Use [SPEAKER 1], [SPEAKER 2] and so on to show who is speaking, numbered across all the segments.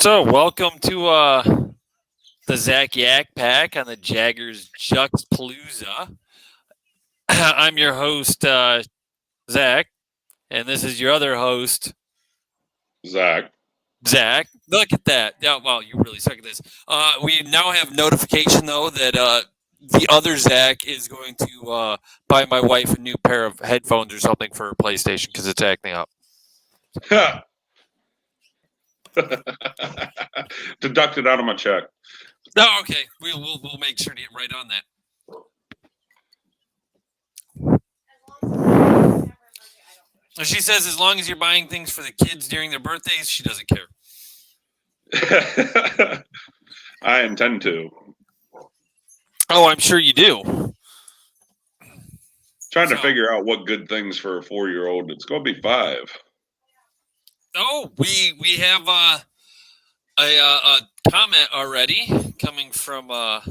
[SPEAKER 1] So, welcome to the Zac Yak Pac on the Jaggers Juxtaplooza. I'm your host, Zach, and this is your other host,
[SPEAKER 2] Zach.
[SPEAKER 1] Zach. Look at that. Yeah, well, you really suck at this. We now have notification, though, that the other Zach is going to buy my wife a new pair of headphones or something for her PlayStation because it's acting up.
[SPEAKER 2] Deducted out of my check.
[SPEAKER 1] Oh, okay. We'll make sure to get right on that. She says as long as you're buying things for the kids during their birthdays, she doesn't care.
[SPEAKER 2] I intend to.
[SPEAKER 1] Oh, I'm sure you do.
[SPEAKER 2] Trying to figure out what good things for a 4-year-old. It's going to be 5.
[SPEAKER 1] Oh, we have a comment already coming from an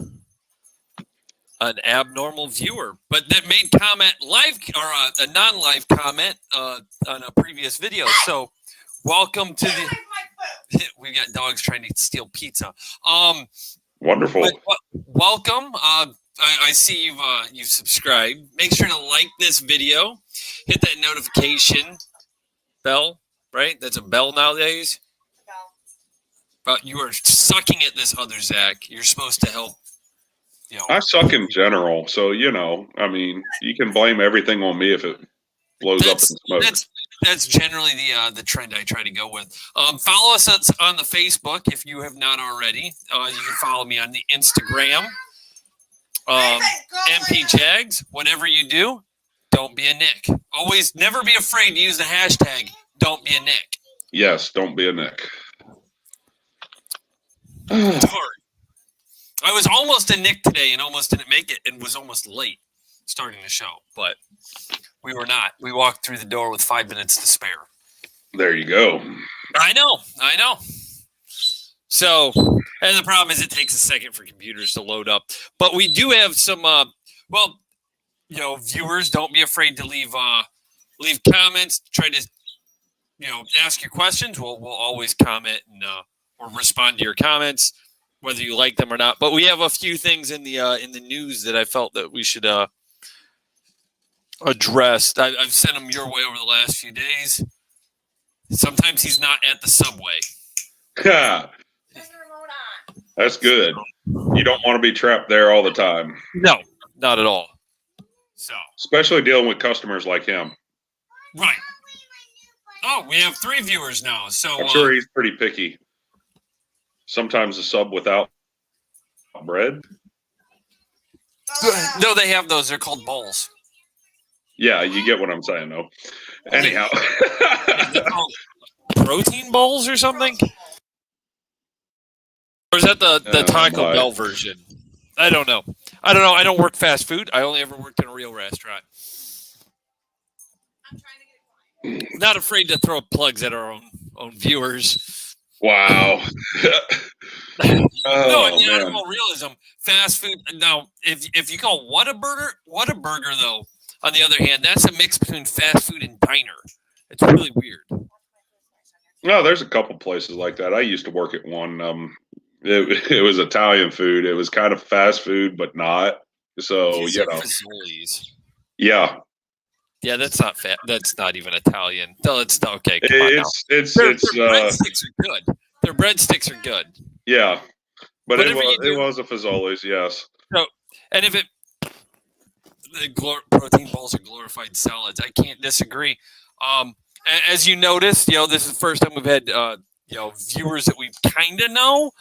[SPEAKER 1] abnormal viewer, but that made comment live or a non-live comment on a previous video. So, welcome to the. We got dogs trying to steal pizza.
[SPEAKER 2] Wonderful.
[SPEAKER 1] Welcome. I see you've subscribed. Make sure to like this video. Hit that notification bell. Right? That's a bell nowadays. But you are sucking at this other Zach. You're supposed to help. You know.
[SPEAKER 2] I suck in general, so I mean, you can blame everything on me if it blows up in smoke.
[SPEAKER 1] That's generally the trend I try to go with. Follow us on the Facebook if you have not already. You can follow me on the Instagram. MP Jags. Whatever you do, don't be a Nick. Always, never be afraid to use the hashtag. Don't be a Nick.
[SPEAKER 2] Yes, don't be a Nick.
[SPEAKER 1] It's hard. I was almost a Nick today and almost didn't make it and was almost late starting the show, but we were not. We walked through the door with 5 minutes to spare.
[SPEAKER 2] There you go.
[SPEAKER 1] I know. So, and the problem is it takes a second for computers to load up. But we do have some, viewers, don't be afraid to leave comments. Try to, ask your questions. We'll always comment and or respond to your comments, whether you like them or not. But we have a few things in the news that I felt that we should address. I've sent them your way over the last few days. Sometimes he's not at the subway.
[SPEAKER 2] That's good. You don't want to be trapped there all the time.
[SPEAKER 1] No, not at all. So,
[SPEAKER 2] especially dealing with customers like him.
[SPEAKER 1] Right. Oh, we have 3 viewers now. So
[SPEAKER 2] I'm sure he's pretty picky. Sometimes a sub without bread.
[SPEAKER 1] No, they have those. They're called bowls.
[SPEAKER 2] Yeah, you get what I'm saying, though. Anyhow.
[SPEAKER 1] Protein bowls or something? Or is that the Taco Bell version? I don't know. I don't work fast food. I only ever worked in a real restaurant. I'm trying to get not afraid to throw plugs at our own viewers.
[SPEAKER 2] Wow.
[SPEAKER 1] No, in animal realism, fast food. Now, if you call Whataburger though, on the other hand, that's a mix between fast food and diner. It's really weird.
[SPEAKER 2] No, there's a couple places like that. I used to work at one. It was Italian food. It was kind of fast food, but not. So
[SPEAKER 1] Fazoli's.
[SPEAKER 2] Yeah.
[SPEAKER 1] Yeah, that's not fat. That's not even Italian. No, it's okay.
[SPEAKER 2] Their
[SPEAKER 1] breadsticks are good. Their breadsticks are good.
[SPEAKER 2] Yeah, but it was a Fazoli's, yes.
[SPEAKER 1] So, and if the protein balls are glorified salads, I can't disagree. As you noticed, this is the first time we've had viewers that we kind of know.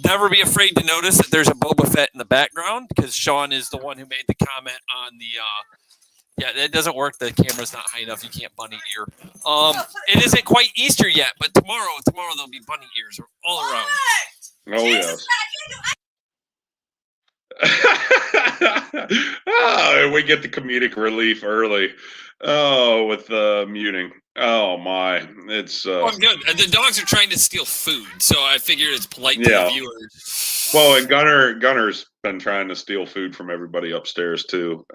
[SPEAKER 1] Never be afraid to notice that there's a Boba Fett in the background because Sean is the one who made the comment on the. Yeah, it doesn't work. The camera's not high enough. You can't bunny ear. It isn't quite Easter yet, but tomorrow there'll be bunny ears all around.
[SPEAKER 2] Oh yes. Oh, we get the comedic relief early. Oh, with muting. Oh my, it's.
[SPEAKER 1] I'm good. The dogs are trying to steal food, so I figured it's polite to the viewers.
[SPEAKER 2] Well, and Gunner's been trying to steal food from everybody upstairs too.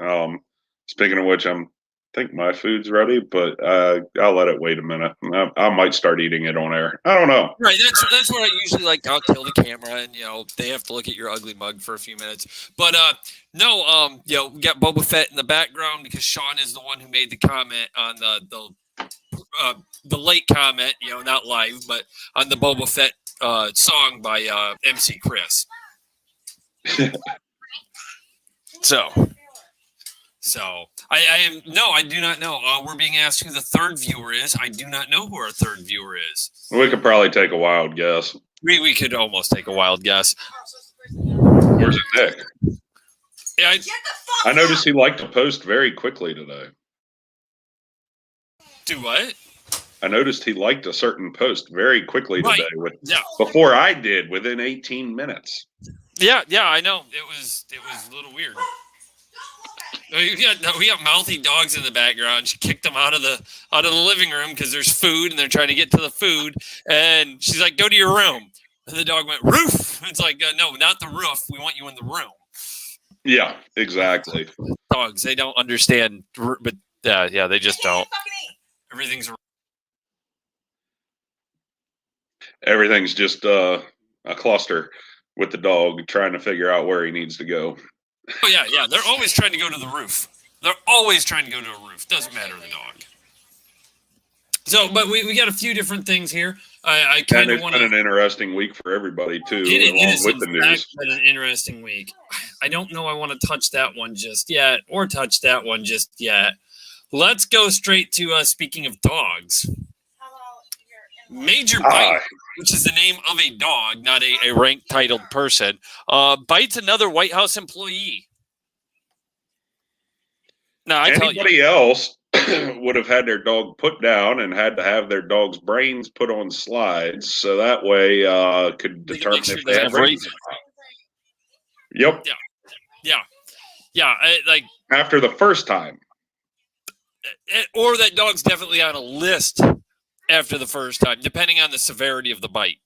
[SPEAKER 2] Speaking of which, I'm think my food's ready, but I'll let it wait a minute. I might start eating it on air. I don't know.
[SPEAKER 1] Right, that's what I usually like. I'll kill the camera, and they have to look at your ugly mug for a few minutes. But no, we got Boba Fett in the background because Sean is the one who made the comment on the late comment, not live, but on the Boba Fett song by MC Chris. So I do not know. We're being asked who the third viewer is. I do not know who our third viewer is.
[SPEAKER 2] We could probably take a wild guess.
[SPEAKER 1] We could almost take a wild guess.
[SPEAKER 2] Where's Nick?
[SPEAKER 1] Yeah,
[SPEAKER 2] I noticed he liked to post very quickly today.
[SPEAKER 1] Do what?
[SPEAKER 2] I noticed he liked a certain post very quickly today.
[SPEAKER 1] Yeah.
[SPEAKER 2] Before I did, within 18 minutes.
[SPEAKER 1] Yeah, I know. It was a little weird. We got mouthy dogs in the background. She kicked them out of the living room because there's food and they're trying to get to the food. And she's like, "Go to your room." And the dog went, "Roof." It's like, no, not the roof. We want you in the room.
[SPEAKER 2] Yeah, exactly.
[SPEAKER 1] Dogs, they don't understand, but they just don't.
[SPEAKER 2] Everything's just a cluster with the dog trying to figure out where he needs to go.
[SPEAKER 1] Oh, yeah. They're always trying to go to the roof. Doesn't matter the dog. So, but we got a few different things here. I kind of want to.
[SPEAKER 2] It's been an interesting week for everybody, too,
[SPEAKER 1] it
[SPEAKER 2] along
[SPEAKER 1] is
[SPEAKER 2] with the news.
[SPEAKER 1] Been an interesting week. I don't know I want to touch that one just yet, or touch that one just yet. Let's go straight to, speaking of dogs. Major Bite, which is the name of a dog, not a rank titled person, bites another White House employee. Now,
[SPEAKER 2] anybody else would have had their dog put down and had to have their dog's brains put on slides, so that way could determine if they have brains. Yep.
[SPEAKER 1] Yeah. Like
[SPEAKER 2] after the first time,
[SPEAKER 1] or that dog's definitely on a list. After the first time, depending on the severity of the bite.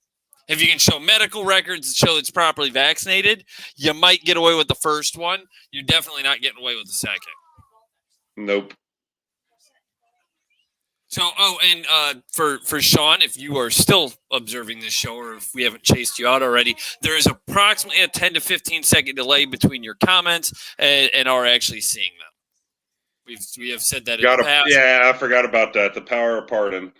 [SPEAKER 1] If you can show medical records and show it's properly vaccinated, you might get away with the first one. You're definitely not getting away with the second.
[SPEAKER 2] Nope.
[SPEAKER 1] So, and for Sean, if you are still observing this show or if we haven't chased you out already, there is approximately a 10 to 15 second delay between your comments and our actually seeing them. We have said that in the past.
[SPEAKER 2] Yeah, I forgot about that. The power of pardon.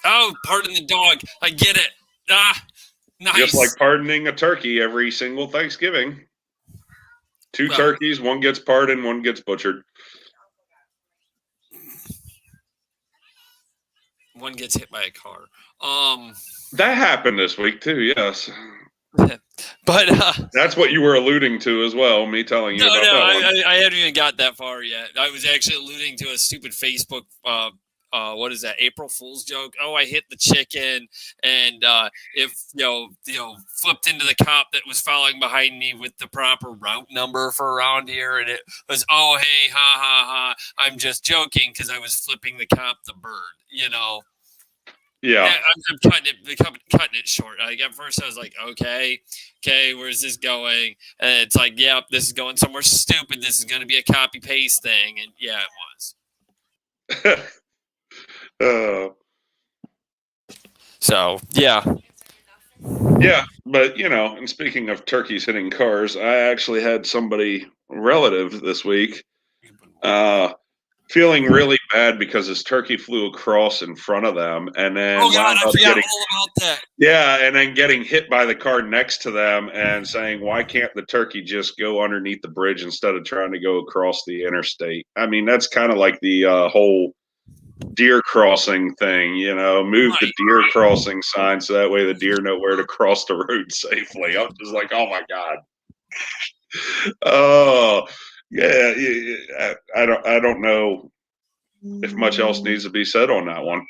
[SPEAKER 1] Oh, pardon the dog. I get it. Nice.
[SPEAKER 2] Just like pardoning a turkey every single Thanksgiving. Two turkeys, one gets pardoned, one gets butchered.
[SPEAKER 1] One gets hit by a car.
[SPEAKER 2] That happened this week too, yes.
[SPEAKER 1] But
[SPEAKER 2] that's what you were alluding to as well, me telling you about that one.
[SPEAKER 1] I haven't even got that far yet. I was actually alluding to a stupid Facebook what is that? April Fool's joke. Oh, I hit the chicken, and if flipped into the cop that was following behind me with the proper route number for around here, and it was, oh hey, ha ha ha, I'm just joking because I was flipping the cop the bird.
[SPEAKER 2] Yeah,
[SPEAKER 1] I'm cutting it short. Like at first, I was like, okay, where's this going? And it's like, yeah, this is going somewhere stupid. This is going to be a copy paste thing, and yeah, it was. So yeah,
[SPEAKER 2] but and speaking of turkeys hitting cars, I actually had somebody relative this week feeling really bad because his turkey flew across in front of them, and then
[SPEAKER 1] I forgot all about that.
[SPEAKER 2] Yeah, and then getting hit by the car next to them, and saying, "Why can't the turkey just go underneath the bridge instead of trying to go across the interstate?" I mean, that's kind of like the whole deer crossing thing, move the deer crossing sign so that way the deer know where to cross the road safely. I'm just like, oh my God. Oh yeah. I don't know if much else needs to be said on that one.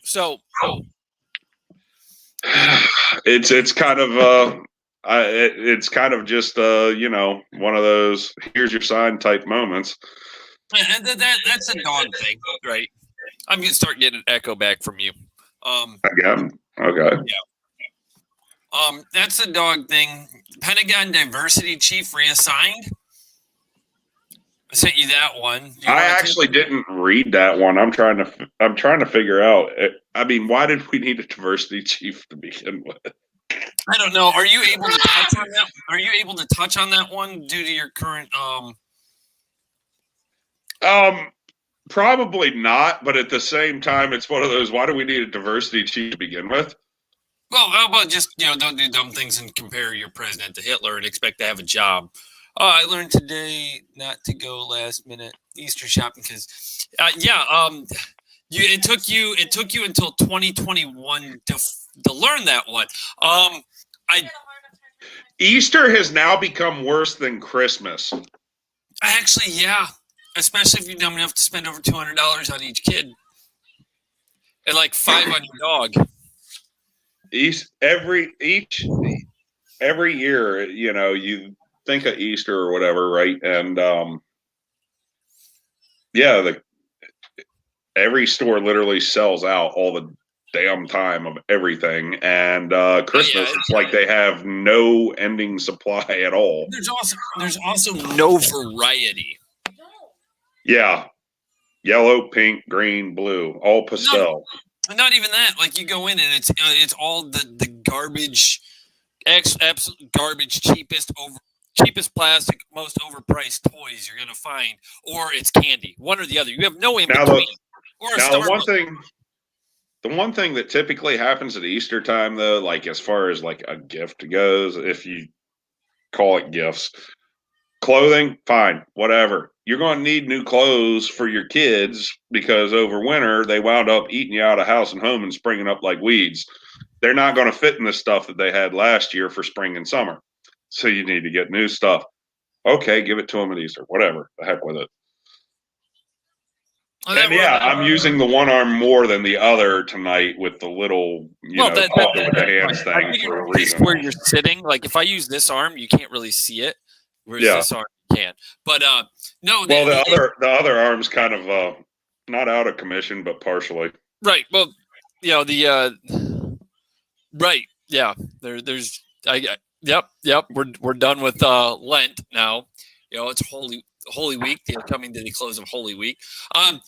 [SPEAKER 1] So
[SPEAKER 2] it's kind of it's kind of just one of those here's your sign type moments.
[SPEAKER 1] And that's a dog thing, right? I'm gonna start getting an echo back from you.
[SPEAKER 2] Again, okay.
[SPEAKER 1] That's the dog thing. Pentagon diversity chief reassigned. I sent you that one.
[SPEAKER 2] I actually didn't read that one. I'm trying to figure out. I mean, why did we need a diversity chief to begin with?
[SPEAKER 1] I don't know. Are you able to touch on that? Are you able to touch on that one due to your current
[SPEAKER 2] Probably not, but at the same time, it's one of those. Why do we need a diversity chief to begin with?
[SPEAKER 1] Well, how about just don't do dumb things and compare your president to Hitler and expect to have a job. I learned today not to go last minute Easter shopping because, it took you until 2021 to learn that one.
[SPEAKER 2] Easter has now become worse than Christmas.
[SPEAKER 1] Actually, yeah, especially if you're dumb enough to spend over $200 on each kid and like $5 on your dog.
[SPEAKER 2] Every year, you think of Easter or whatever, right? And every store literally sells out all the damn time of everything, and Christmas, it's like they have no ending supply at all.
[SPEAKER 1] There's also no variety.
[SPEAKER 2] Yeah, yellow, pink, green, blue, all pastel.
[SPEAKER 1] No, not even that. Like you go in and it's all the garbage, absolute garbage, cheapest plastic, most overpriced toys you're gonna find, or it's candy, one or the other. You have no in between.
[SPEAKER 2] The one thing that typically happens at Easter time, though, like as far as like a gift goes, if you call it gifts, clothing, fine, whatever. You're going to need new clothes for your kids because over winter they wound up eating you out of house and home and springing up like weeds. They're not going to fit in the stuff that they had last year for spring and summer. So you need to get new stuff. Okay, give it to them at Easter. Whatever. The heck with it. And I'm using the one arm more than the other tonight with the little, with the hands thing for a reason.
[SPEAKER 1] Where you're sitting, like if I use this arm, you can't really see it. Whereas this arm you can. But no.
[SPEAKER 2] Well, the other arm's kind of not out of commission, but partially.
[SPEAKER 1] Right. Well, right. Yeah. There's. Yep. We're done with Lent now. It's Holy Week, coming to the close of Holy Week.
[SPEAKER 2] So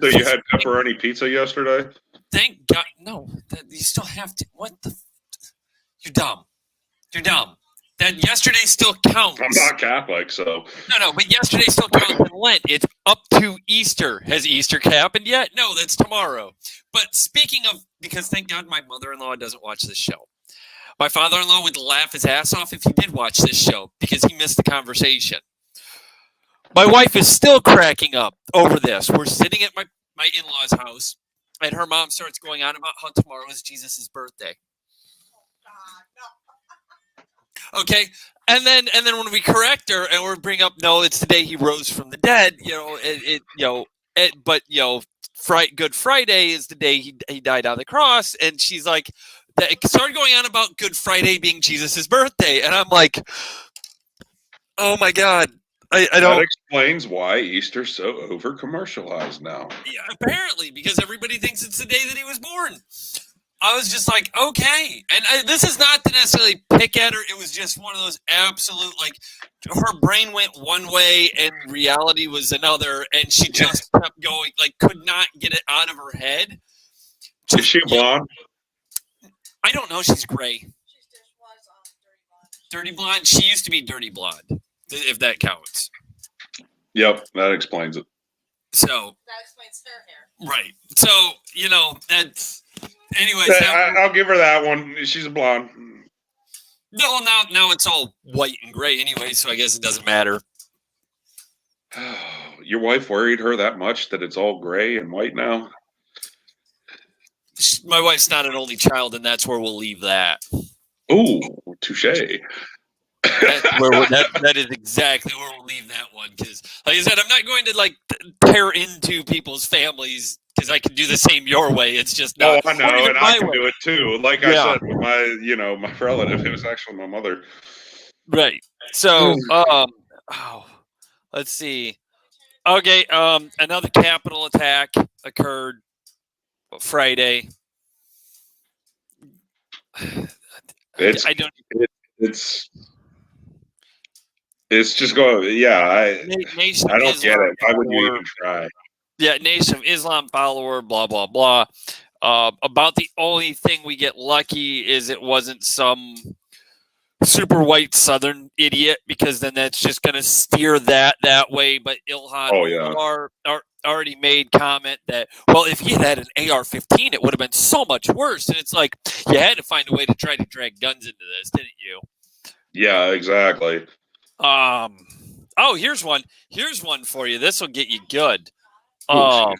[SPEAKER 2] you had pepperoni pizza yesterday?
[SPEAKER 1] Thank God. No, you still have to. What the? You're dumb. That yesterday still counts.
[SPEAKER 2] I'm not Catholic, so.
[SPEAKER 1] No, but yesterday still counts in Lent. It's up to Easter. Has Easter happened yet? No, that's tomorrow. But speaking of, because thank God my mother-in-law doesn't watch this show. My father-in-law would laugh his ass off if he did watch this show because he missed the conversation. My wife is still cracking up over this. We're sitting at my in-laws' house, and her mom starts going on about how tomorrow is Jesus' birthday. Okay, and then when we correct her and we bring up, no, it's the day he rose from the dead. Good Friday is the day he died on the cross, and she's like, it started going on about Good Friday being Jesus' birthday, and I'm like, oh my God. I don't.
[SPEAKER 2] That explains why Easter's so over commercialized now.
[SPEAKER 1] Yeah, apparently, because everybody thinks it's the day that he was born. I was just like, okay. And this is not to necessarily pick at her. It was just one of those absolute, like, her brain went one way and reality was another. And she just kept going, like, could not get it out of her head.
[SPEAKER 2] Is she blonde?
[SPEAKER 1] I don't know. She's gray. She was dirty blonde. She used to be dirty blonde, if that counts.
[SPEAKER 2] Yep, that explains it.
[SPEAKER 1] So
[SPEAKER 3] that explains her hair.
[SPEAKER 1] Right. So, that's... Anyways,
[SPEAKER 2] I'll give her that one. She's a blonde.
[SPEAKER 1] No, now it's all white and gray anyway, so I guess it doesn't matter.
[SPEAKER 2] Your wife worried her that much that it's all gray and white now?
[SPEAKER 1] My wife's not an only child, and that's where we'll leave that.
[SPEAKER 2] Ooh, touche.
[SPEAKER 1] That is exactly where we'll leave that one. Because, like I said, I'm not going to tear into people's families because I can do the same your way. It's just not.
[SPEAKER 2] Oh, I know, and I can do it too. Like I said, my relative, it was actually my mother.
[SPEAKER 1] Right. So, let's see. Okay, another Capitol attack occurred Friday.
[SPEAKER 2] It's
[SPEAKER 1] I don't.
[SPEAKER 2] it's it's just going. Yeah,
[SPEAKER 1] Nation
[SPEAKER 2] I
[SPEAKER 1] of
[SPEAKER 2] don't get
[SPEAKER 1] Islam
[SPEAKER 2] it. Why would you
[SPEAKER 1] follower.
[SPEAKER 2] even try?
[SPEAKER 1] Yeah, Nation of Islam follower. Blah blah blah. About the only thing we get lucky is it wasn't some super white Southern idiot, because then that's just going to steer that way. But Ilhan
[SPEAKER 2] Oh yeah.
[SPEAKER 1] Omar already made comment that, well, if he had an AR-15, it would have been so much worse. And it's like, you had to find a way to try to drag guns into this, didn't you?
[SPEAKER 2] Yeah, exactly.
[SPEAKER 1] Oh, here's one for you. This will get you good.
[SPEAKER 2] Oh,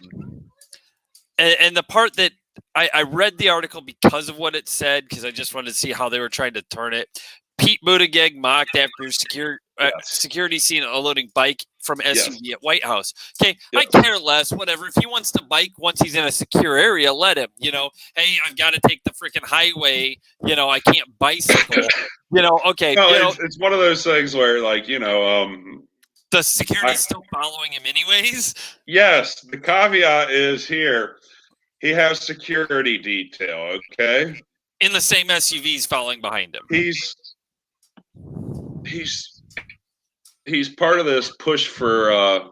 [SPEAKER 1] And the part that I read the article because of what it said, because I just wanted to see how they were trying to turn it. Pete Buttigieg mocked after security seen unloading bike from SUV at White House. Okay, I care less. Whatever. If he wants to bike once he's in a secure area, let him. Hey, I've got to take the freaking highway. I can't bicycle. Okay.
[SPEAKER 2] No, it's one of those things where,
[SPEAKER 1] the security's still following him anyways.
[SPEAKER 2] Yes, the caveat is here. He has security detail. Okay,
[SPEAKER 1] in the same SUVs following behind him.
[SPEAKER 2] He's part of this push for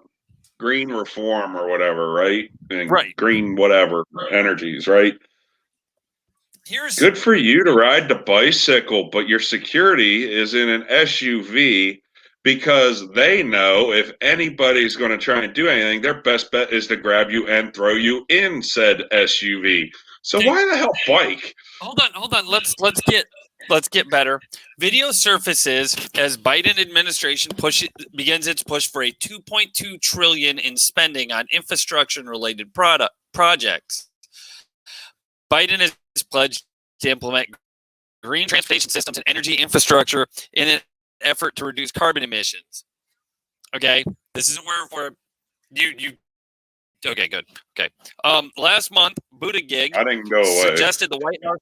[SPEAKER 2] green reform or whatever, right? And
[SPEAKER 1] right.
[SPEAKER 2] Green whatever energies, right?
[SPEAKER 1] Here's
[SPEAKER 2] good for you to ride the bicycle, but your security is in an SUV because they know if anybody's going to try and do anything, their best bet is to grab you and throw you in said SUV. So why the hell bike?
[SPEAKER 1] Hold on. Let's get better. Video surfaces as Biden administration begins its push for a $2.2 trillion in spending on infrastructure and related projects. Biden has pledged to implement green transportation systems and energy infrastructure in an effort to reduce carbon emissions. Okay, this isn't where you. Okay, good. Okay. Last month, Buttigieg suggested the White House.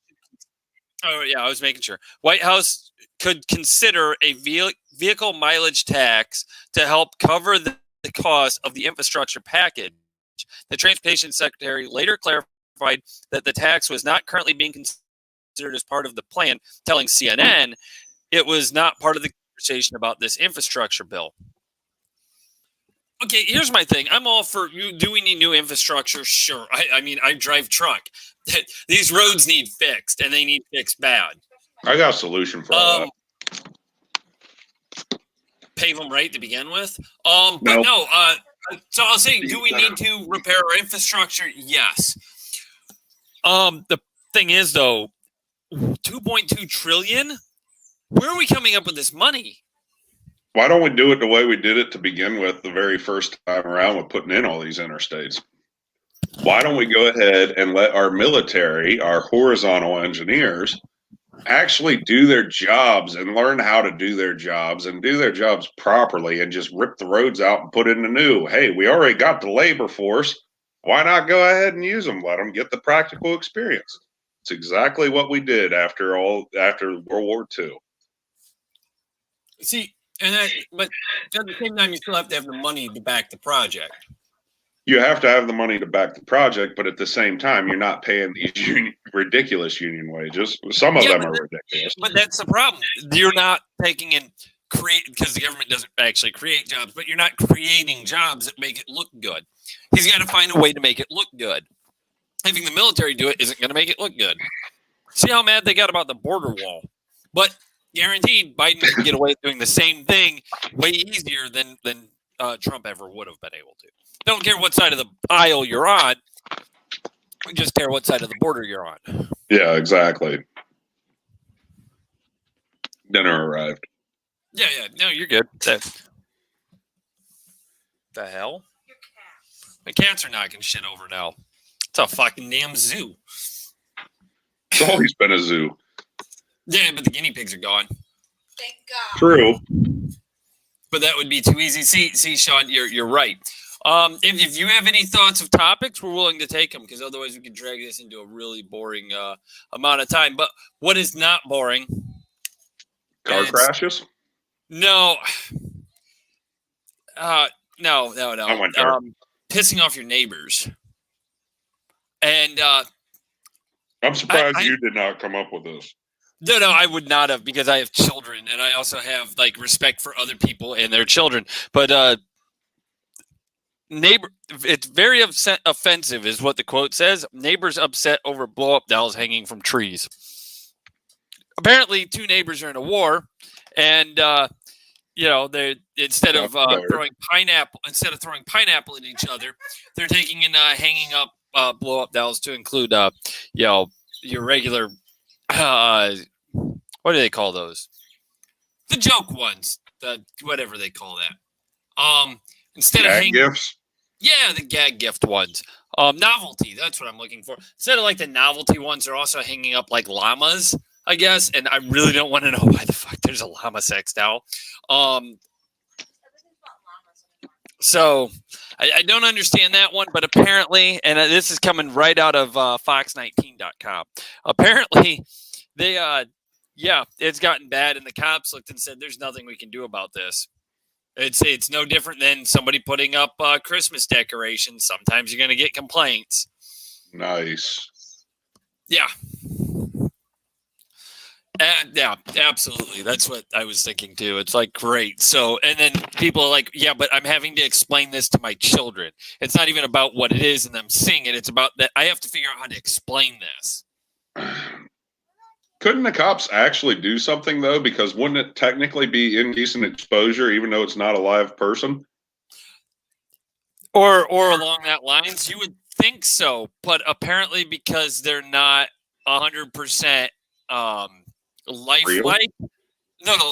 [SPEAKER 1] Oh yeah, I was making sure. White House could consider a vehicle mileage tax to help cover the cost of the infrastructure package. The transportation secretary later clarified that the tax was not currently being considered as part of the plan, telling CNN it was not part of the conversation about this infrastructure bill. Okay, here's my thing. I'm all for you. Do we need new infrastructure? Sure. I mean, I drive truck. These roads need fixed, and they need fixed bad.
[SPEAKER 2] I got a solution for that.
[SPEAKER 1] Pave them right to begin with. But no. So I'll say, do we need to repair our infrastructure? Yes. The thing is, though, $2.2 trillion. Where are we coming up with this money?
[SPEAKER 2] Why don't we do it the way we did it to begin with the very first time around with putting in all these interstates? Why don't we go ahead and let our military, our horizontal engineers, actually do their jobs and learn how to do their jobs and do their jobs properly and just rip the roads out and put in the new? Hey, we already got the labor force. Why not go ahead and use them? Let them get the practical experience. It's exactly what we did after World War II.
[SPEAKER 1] See, but at the same time, you still have to have the money to back the project.
[SPEAKER 2] You have to have the money to back the project, but at the same time, you're not paying these ridiculous union wages. Some of them are ridiculous.
[SPEAKER 1] But that's the problem. You're not taking in because the government doesn't actually create jobs, but you're not creating jobs that make it look good. He's got to find a way to make it look good. Having the military do it isn't going to make it look good. See how mad they got about the border wall. But guaranteed, Biden can get away with doing the same thing way easier than Trump ever would have been able to. Don't care what side of the aisle you're on. We just care what side of the border you're on.
[SPEAKER 2] Yeah, exactly. Dinner arrived.
[SPEAKER 1] Yeah. No, you're good. The hell? The cats are knocking shit over now. It's a fucking damn zoo.
[SPEAKER 2] It's always been a zoo.
[SPEAKER 1] Yeah, but the guinea pigs are gone.
[SPEAKER 3] Thank God.
[SPEAKER 2] True.
[SPEAKER 1] But that would be too easy. See, Sean, you're right. If you have any thoughts of topics, we're willing to take them, because otherwise we could drag this into a really boring amount of time. But what is not boring?
[SPEAKER 2] Car crashes?
[SPEAKER 1] No. No. Pissing off your neighbors. And
[SPEAKER 2] I'm surprised you did not come up with this.
[SPEAKER 1] No, I would not have because I have children and I also have like respect for other people and their children. But neighbor, it's very offensive, is what the quote says. Neighbors upset over blow up dolls hanging from trees. Apparently, two neighbors are in a war, and they instead of throwing pineapple at each other, they're taking and hanging up blow up dolls to include your regular what do they call those? The joke ones, whatever they call that. Instead of hanging
[SPEAKER 2] gifts.
[SPEAKER 1] Yeah, the gag gift ones. Novelty, that's what I'm looking for. Instead of like the novelty ones, they're also hanging up like llamas, I guess. And I really don't want to know why the fuck there's a llama sex doll. So I don't understand that one, but apparently, and this is coming right out of fox19.com. Apparently, they, it's gotten bad, and the cops looked and said, "There's nothing we can do about this." It's no different than somebody putting up Christmas decorations. Sometimes you're going to get complaints.
[SPEAKER 2] Nice.
[SPEAKER 1] Yeah. Yeah, absolutely. That's what I was thinking too. It's like, great. So, and then people are like, yeah, but I'm having to explain this to my children. It's not even about what it is and them seeing it. It's about that I have to figure out how to explain this.
[SPEAKER 2] Couldn't the cops actually do something, though? Because wouldn't it technically be indecent exposure, even though it's not a live person?
[SPEAKER 1] Or along that lines, you would think so. But apparently, because they're not 100% lifelike,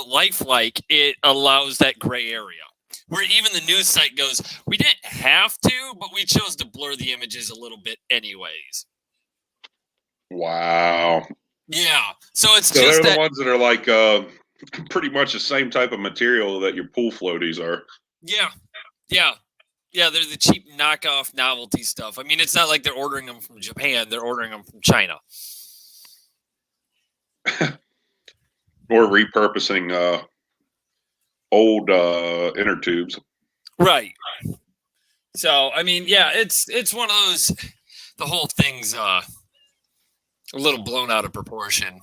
[SPEAKER 1] lifelike, it allows that gray area. Where even the news site goes, we didn't have to, but we chose to blur the images a little bit anyways.
[SPEAKER 2] Wow.
[SPEAKER 1] Yeah, so it's
[SPEAKER 2] so
[SPEAKER 1] just
[SPEAKER 2] they're the ones that are like pretty much the same type of material that your pool floaties are.
[SPEAKER 1] Yeah. They're the cheap knockoff novelty stuff. I mean, it's not like they're ordering them from Japan; they're ordering them from China,
[SPEAKER 2] or repurposing old inner tubes.
[SPEAKER 1] Right. So, I mean, yeah, it's one of those. The whole thing's a little blown out of proportion.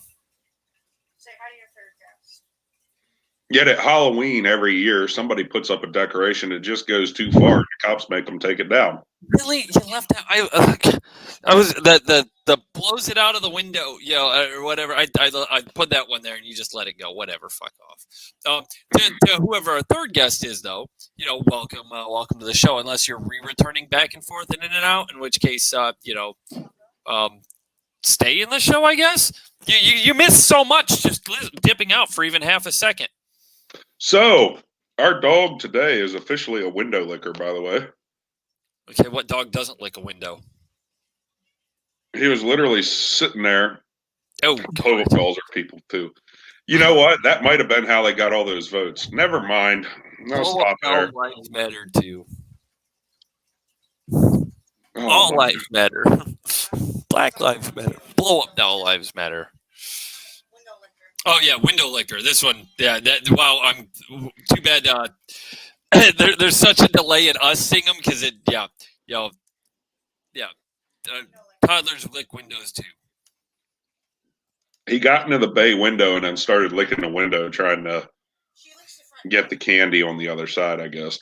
[SPEAKER 3] Say hi to your third guest.
[SPEAKER 2] Yet at Halloween every year, somebody puts up a decoration that just goes too far. And the cops make them take it down.
[SPEAKER 1] Really, you left out. I was the blows it out of the window, or whatever. I put that one there, and you just let it go. Whatever, fuck off. To whoever our third guest is, though, welcome to the show. Unless you're returning back and forth in and out, in which case, stay in the show, I guess. You miss so much just dipping out for even half a second.
[SPEAKER 2] So, our dog today is officially a window licker, by the way.
[SPEAKER 1] Okay, what dog doesn't lick a window?
[SPEAKER 2] He was literally sitting there.
[SPEAKER 1] Oh,
[SPEAKER 2] calls are people, too. You know what? That might have been how they got all those votes. Never mind. I'll stop there.
[SPEAKER 1] All lives matter, too. All lives matter. Black lives matter. Blow up doll lives matter.
[SPEAKER 3] Window licker.
[SPEAKER 1] Oh yeah, window licker. This one, yeah. Wow, I'm too bad. There's such a delay in us seeing them because toddlers lick windows too.
[SPEAKER 2] He got into the bay window and then started licking the window, trying to get the candy on the other side, I guess.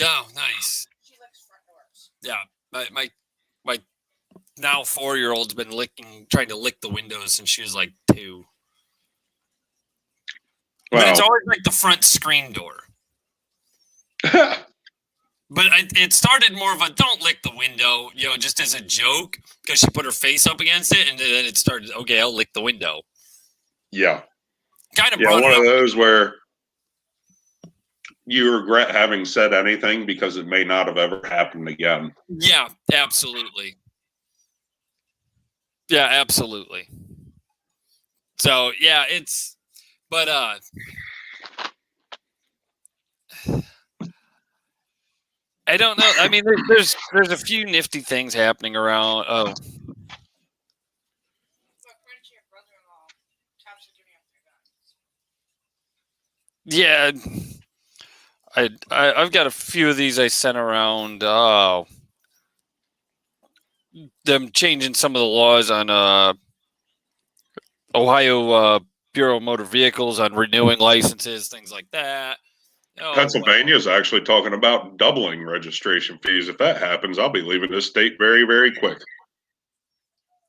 [SPEAKER 1] Oh, nice.
[SPEAKER 3] She licks front doors.
[SPEAKER 1] Yeah, my now 4-year-old's been trying to lick the windows since she was like 2. But it's always like the front screen door. But it started more of a don't lick the window, just as a joke because she put her face up against it, and then it started, okay, I'll lick the window.
[SPEAKER 2] Yeah.
[SPEAKER 1] Kind of
[SPEAKER 2] one of those where you regret having said anything because it may not have ever happened again.
[SPEAKER 1] Yeah, absolutely. Yeah, absolutely. So, yeah, but I don't know. I mean, there's a few nifty things happening around. Oh. Yeah. I've got a few of these I sent around. Them changing some of the laws on Ohio Bureau of Motor Vehicles on renewing licenses, things like that. Oh,
[SPEAKER 2] Pennsylvania is actually talking about doubling registration fees. If that happens, I'll be leaving this state very, very quick.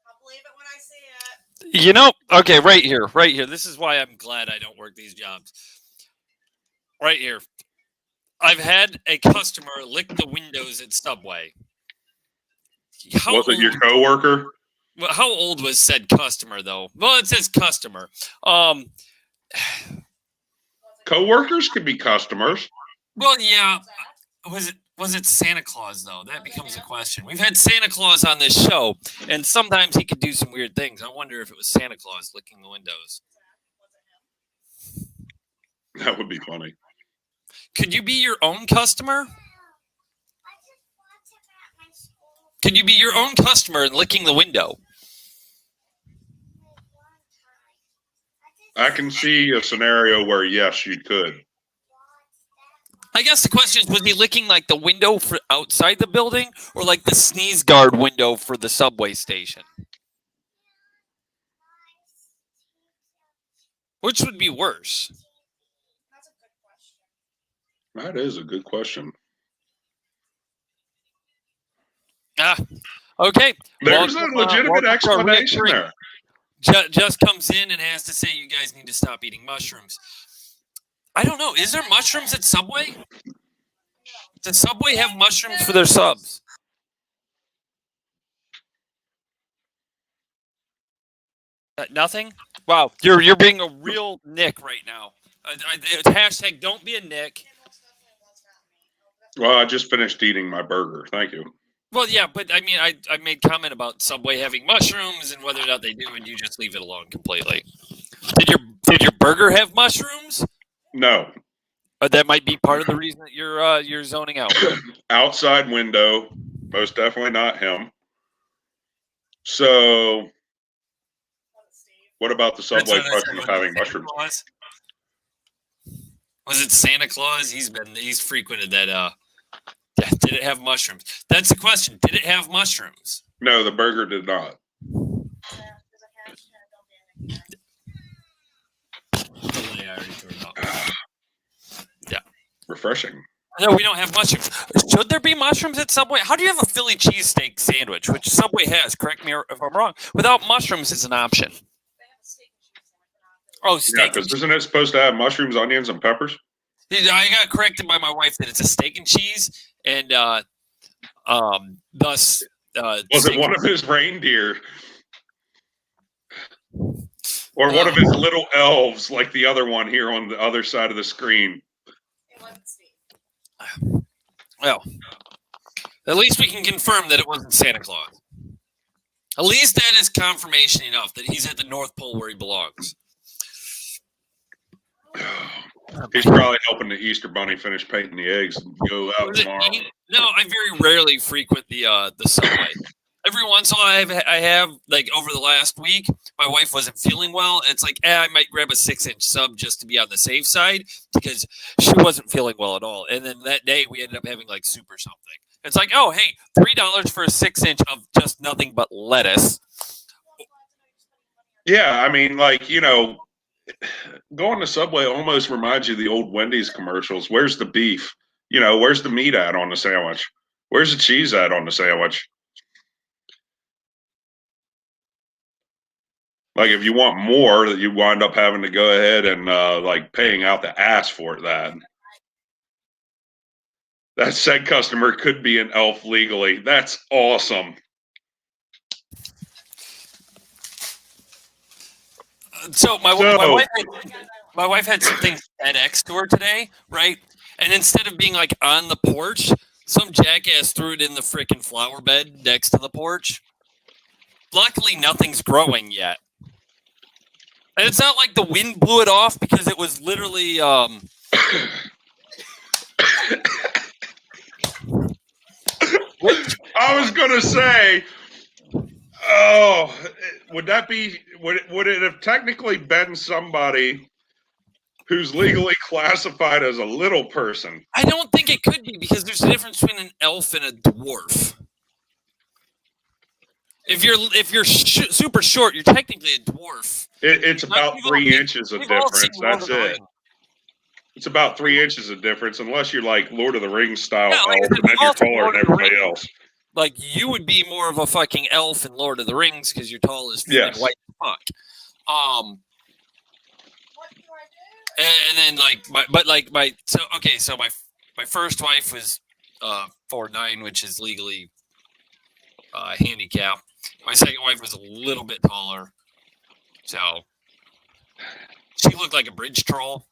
[SPEAKER 3] I'll believe it when I see it.
[SPEAKER 1] You know, okay, right here. This is why I'm glad I don't work these jobs. Right here. I've had a customer lick the windows at Subway.
[SPEAKER 2] Was it your coworker?
[SPEAKER 1] Well, how old was said customer, though? Well, it says customer.
[SPEAKER 2] Coworkers could be customers.
[SPEAKER 1] Well, yeah. Was it Santa Claus, though? That becomes a question. We've had Santa Claus on this show, and sometimes he could do some weird things. I wonder if it was Santa Claus licking the windows.
[SPEAKER 2] That would be funny.
[SPEAKER 1] Could you be your own customer? Could you be your own customer and licking the window?
[SPEAKER 2] I can see a scenario where, yes, you could.
[SPEAKER 1] I guess the question is, was he licking like the window for outside the building or like the sneeze guard window for the subway station? Which would be worse?
[SPEAKER 3] That's a good question.
[SPEAKER 2] That is a good question.
[SPEAKER 1] Okay.
[SPEAKER 2] There's a legitimate explanation there.
[SPEAKER 1] Jess comes in and has to say, you guys need to stop eating mushrooms. I don't know. Is there mushrooms at Subway? Does Subway have mushrooms for their subs? Nothing? Wow. You're being a real Nick right now. Hashtag don't be a Nick.
[SPEAKER 2] Well, I just finished eating my burger. Thank you.
[SPEAKER 1] Well, yeah, but I mean, I made comment about Subway having mushrooms and whether or not they do, and you just leave it alone completely. Did your burger have mushrooms?
[SPEAKER 2] No.
[SPEAKER 1] That might be part of the reason that you're zoning out.
[SPEAKER 2] Outside window, most definitely not him. So, what about the Subway question of having mushrooms?
[SPEAKER 1] Was it Santa Claus? He's frequented that. Did it have mushrooms? That's the question. Did it have mushrooms?
[SPEAKER 2] No, the burger did not.
[SPEAKER 1] Yeah.
[SPEAKER 2] Refreshing.
[SPEAKER 1] No, we don't have mushrooms. Should there be mushrooms at Subway? How do you have a Philly cheesesteak sandwich, which Subway has? Correct me if I'm wrong. Without mushrooms is an option. Oh, steak.
[SPEAKER 2] Yeah, because isn't it supposed to have mushrooms, onions, and peppers?
[SPEAKER 1] I got corrected by my wife that it's a steak and cheese, and thus.
[SPEAKER 2] Was it one of his reindeer? Or one of his little elves, like the other one here on the other side of the screen?
[SPEAKER 1] Well, at least we can confirm that it wasn't Santa Claus. At least that is confirmation enough that he's at the North Pole where he belongs.
[SPEAKER 2] He's probably helping the Easter Bunny finish painting the eggs and go out tomorrow.
[SPEAKER 1] No, I very rarely frequent the Subway. Every once in a while, I have like over the last week, my wife wasn't feeling well. It's like, I might grab a 6-inch sub just to be on the safe side because she wasn't feeling well at all. And then that day, we ended up having like soup or something. It's like, oh, hey, $3 for a 6-inch of just nothing but lettuce.
[SPEAKER 2] Yeah, I mean, like, you know, going to Subway almost reminds you of the old Wendy's commercials. Where's the beef? You know, where's the meat at on the sandwich? Where's the cheese at on the sandwich? Like, if you want more, that you wind up having to go ahead and like paying out the ass for that. That said customer could be an elf legally. That's awesome.
[SPEAKER 1] So my wife had some things FedEx to her today, right? And instead of being like on the porch, some jackass threw it in the freaking flower bed next to the porch. Luckily, nothing's growing yet. And it's not like the wind blew it off because it was literally
[SPEAKER 2] I was gonna say, oh, would it have technically been somebody who's legally classified as a little person?
[SPEAKER 1] I don't think it could be because there's a difference between an elf and a dwarf. If you're super short, you're technically a dwarf.
[SPEAKER 2] It's about 3 inches of
[SPEAKER 1] we've all
[SPEAKER 2] difference.
[SPEAKER 1] seen Lord
[SPEAKER 2] That's
[SPEAKER 1] of the
[SPEAKER 2] it.
[SPEAKER 1] Rings.
[SPEAKER 2] It's about 3 inches of difference, unless you're like Lord of the Rings style
[SPEAKER 1] Yeah, like I
[SPEAKER 2] elf,
[SPEAKER 1] said,
[SPEAKER 2] and then
[SPEAKER 1] we've
[SPEAKER 2] you're
[SPEAKER 1] all seen
[SPEAKER 2] taller
[SPEAKER 1] Lord
[SPEAKER 2] than
[SPEAKER 1] of the
[SPEAKER 2] everybody
[SPEAKER 1] Rings.
[SPEAKER 2] else.
[SPEAKER 1] Like you would be more of a fucking elf in Lord of the Rings because you're tall as
[SPEAKER 2] Yes.
[SPEAKER 1] white as fuck.
[SPEAKER 3] What do I do?
[SPEAKER 1] And then so my first wife was 4'9", which is legally handicapped. My second wife was a little bit taller, so she looked like a bridge troll.